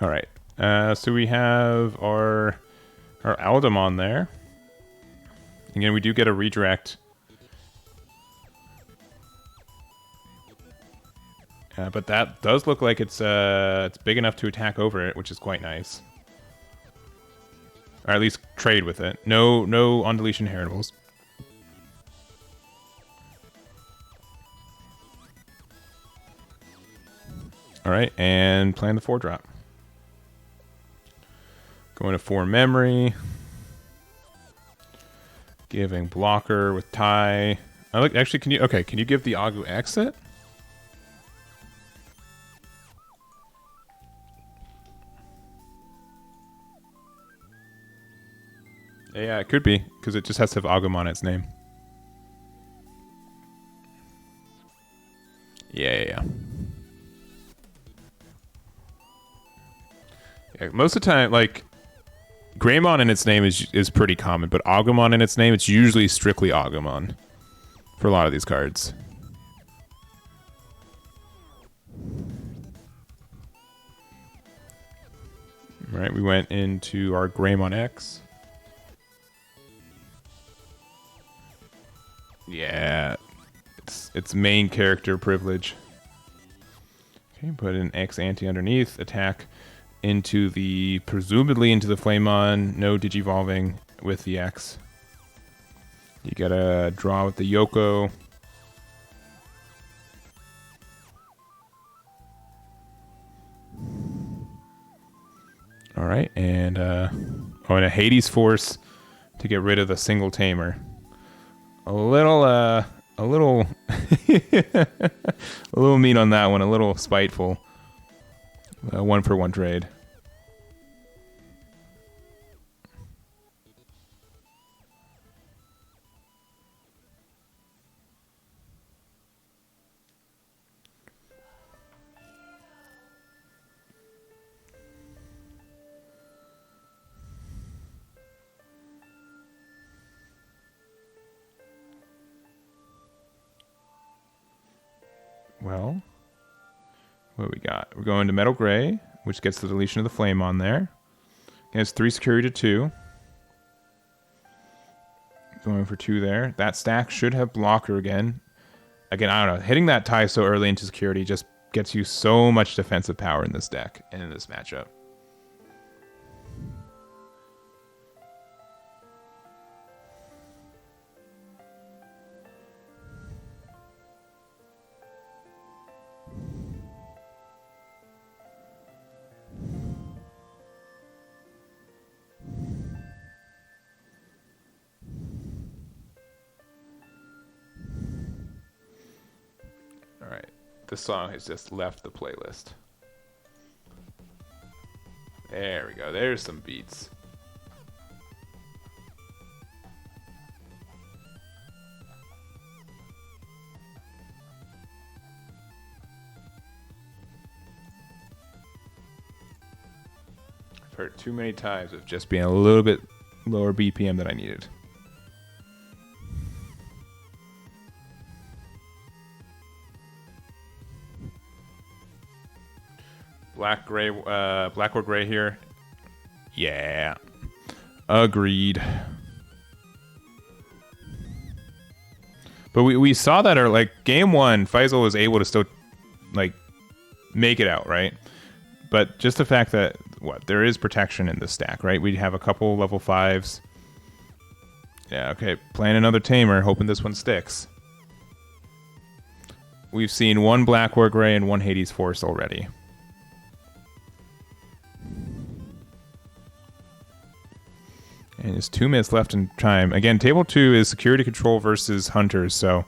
All right. So we have our Aldemon there. Again, we do get a redirect. But that does look like it's big enough to attack over it, which is quite nice. Or at least trade with it. No on deletion heritables. All right, and playing the 4-drop. Going to 4 memory. Giving blocker with tie. Actually, can you give the Agu exit? Yeah, it could be, because it just has to have Agumon in its name. Yeah. Yeah, most of the time, like, Greymon in its name is pretty common, but Agumon in its name, it's usually strictly Agumon for a lot of these cards. All right, we went into our Greymon X. Yeah, it's main character privilege. Okay, put an X anti underneath, attack into the, presumably into the Flamemon, no Digivolving with the X. You gotta draw with the Yoko. All right, and and a Hades Force to get rid of the single tamer. A little, a little mean on that one. A little spiteful. 1-for-1 trade. Well, what we got? We're going to Metal Gray, which gets the deletion of the Flame on there. It has 3 security to 2. Going for 2 there. That stack should have blocker again. Again, I don't know. Hitting that tie so early into security just gets you so much defensive power in this deck and in this matchup. Alright, this song has just left the playlist. There we go, there's some beats. I've heard too many times of just being a little bit lower BPM than I needed. Black or gray here. Yeah. Agreed. But we saw that like game 1, Faisal was able to still like make it out, right? But just the fact that there is protection in this stack, right? We have a couple level 5s. Yeah, okay. Playing another tamer, hoping this one sticks. We've seen 1 Black or Gray and 1 Hades Force already. And there's 2 minutes left in time. Again, table 2 is security control versus hunters, so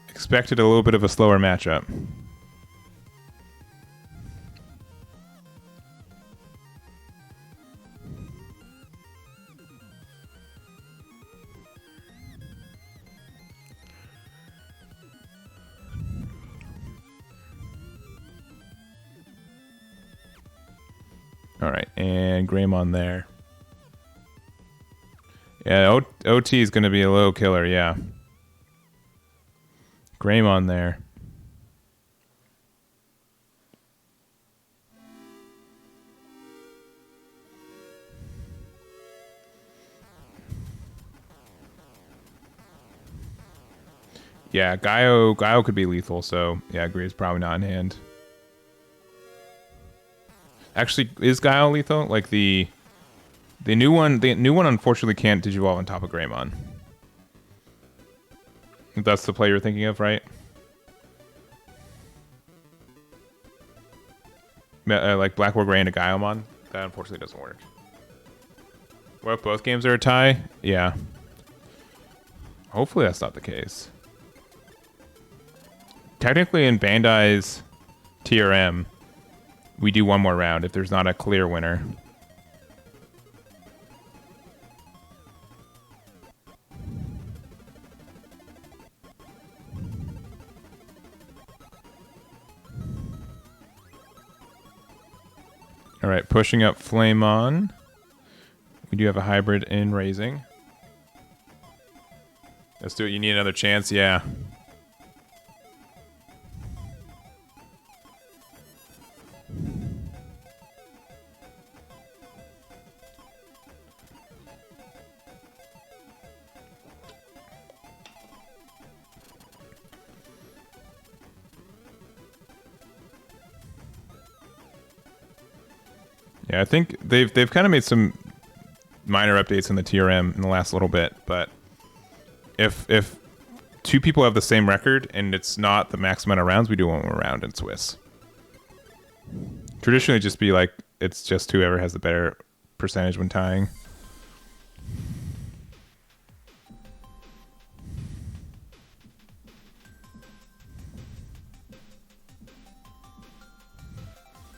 expected a little bit of a slower matchup. All right, and Greymon there. Yeah, OT is going to be a low killer, yeah. Greymon there. Yeah, Gaio could be lethal, so yeah, I agree, it's probably not in hand. Actually, is Gaio lethal? Like the new one unfortunately can't Digivolve on top of Greymon. That's the play you're thinking of, right? Like Black or Gray and a Gaiomon? That unfortunately doesn't work. What if both games are a tie? Yeah. Hopefully that's not the case. Technically in Bandai's TRM, we do one more round if there's not a clear winner. All right, pushing up Flamon. We do have a hybrid in raising. Let's do it. You need another chance? Yeah. Yeah, I think they've kind of made some minor updates in the TRM in the last little bit, but if two people have the same record and it's not the max amount of rounds, we do one more round in Swiss. Traditionally, just be like it's just whoever has the better percentage when tying.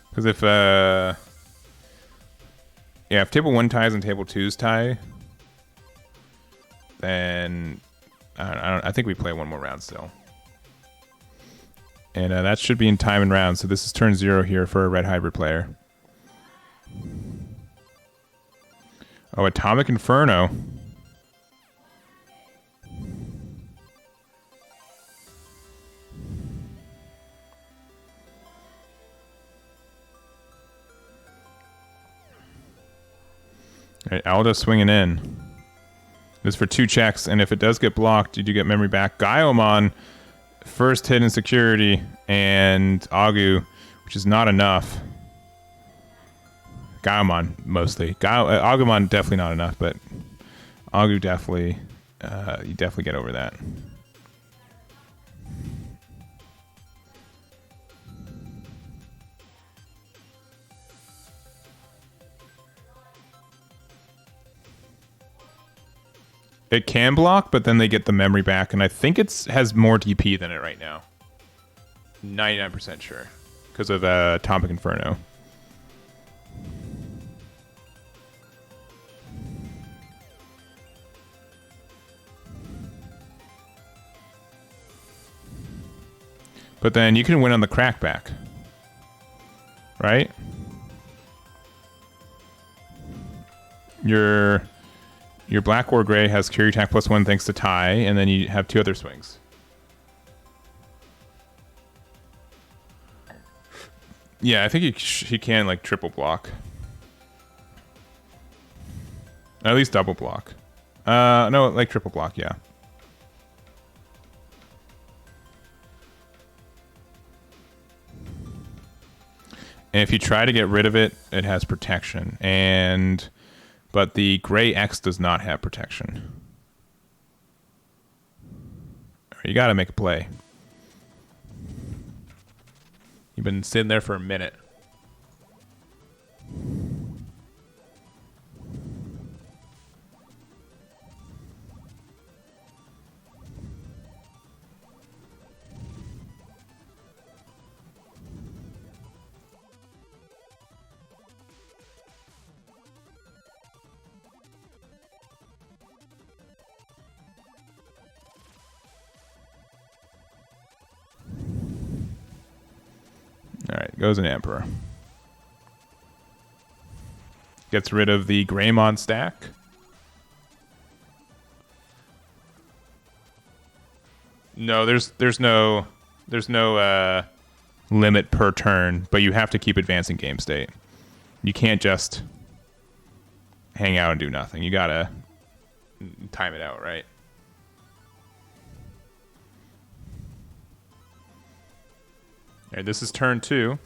Because if yeah, if table 1 ties and table 2's tie, then I think we play one more round still. And that should be in time and round. So this is turn 0 here for a Red Hybrid player. Oh, Atomic Inferno. All right, Alda swinging in. This is for 2 checks, and if it does get blocked, you do get memory back. Gaiomon, first hit in security, and Agu, which is not enough. Gaiomon, mostly. Agumon, definitely not enough, but Agu definitely, you definitely get over that. It can block, but then they get the memory back, and I think it has more DP than it right now. 99% sure. Because of Atomic Inferno. But then you can win on the crackback. Right? Your black or gray has carry attack +1 thanks to tie, and then you have 2 other swings. Yeah, I think he can like triple block. At least double block. No, like triple block, yeah. And if you try to get rid of it, it has protection. But the gray X does not have protection. You gotta make a play. You've been sitting there for a minute. Alright, goes an Emperor. Gets rid of the Greymon stack. No, there's no limit per turn, but you have to keep advancing game state. You can't just hang out and do nothing. You gotta time it out, right? Alright, this is turn 2.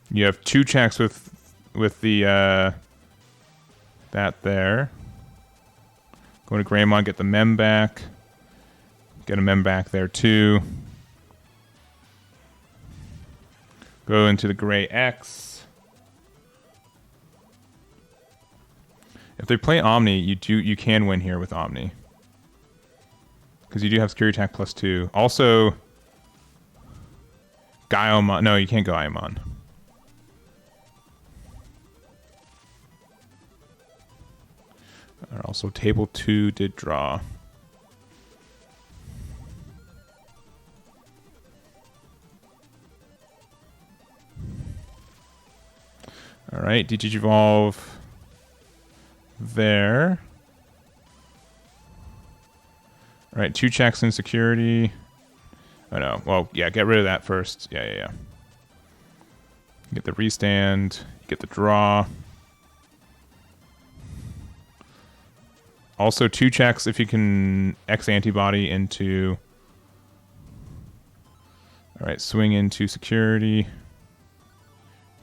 You have 2 checks with the that there. Go to Greymon, get the mem back. Get a mem back there too. Go into the gray X. If they play Omni, you can win here with Omni. Because you do have security attack +2. Also, Gaiomon. No, you can't go Gaiomon. Also, table 2 did draw. All right, Digivolve there. All right, 2 checks in security. Oh no, well, yeah, get rid of that first. Yeah. Get the restand, get the draw. Also 2 checks if you can X antibody into... All right, swing into security.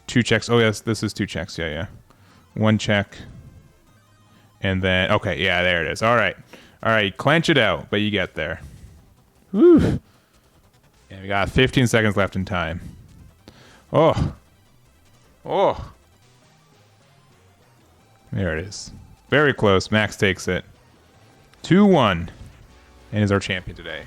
2 checks. Oh, yes, this is 2 checks. Yeah. 1 check. And then, okay, yeah, there it is. All right, clench it out, but you get there. Whew. Yeah, we got 15 seconds left in time. Oh. There it is. Very close. Max takes it. 2-1 and is our champion today.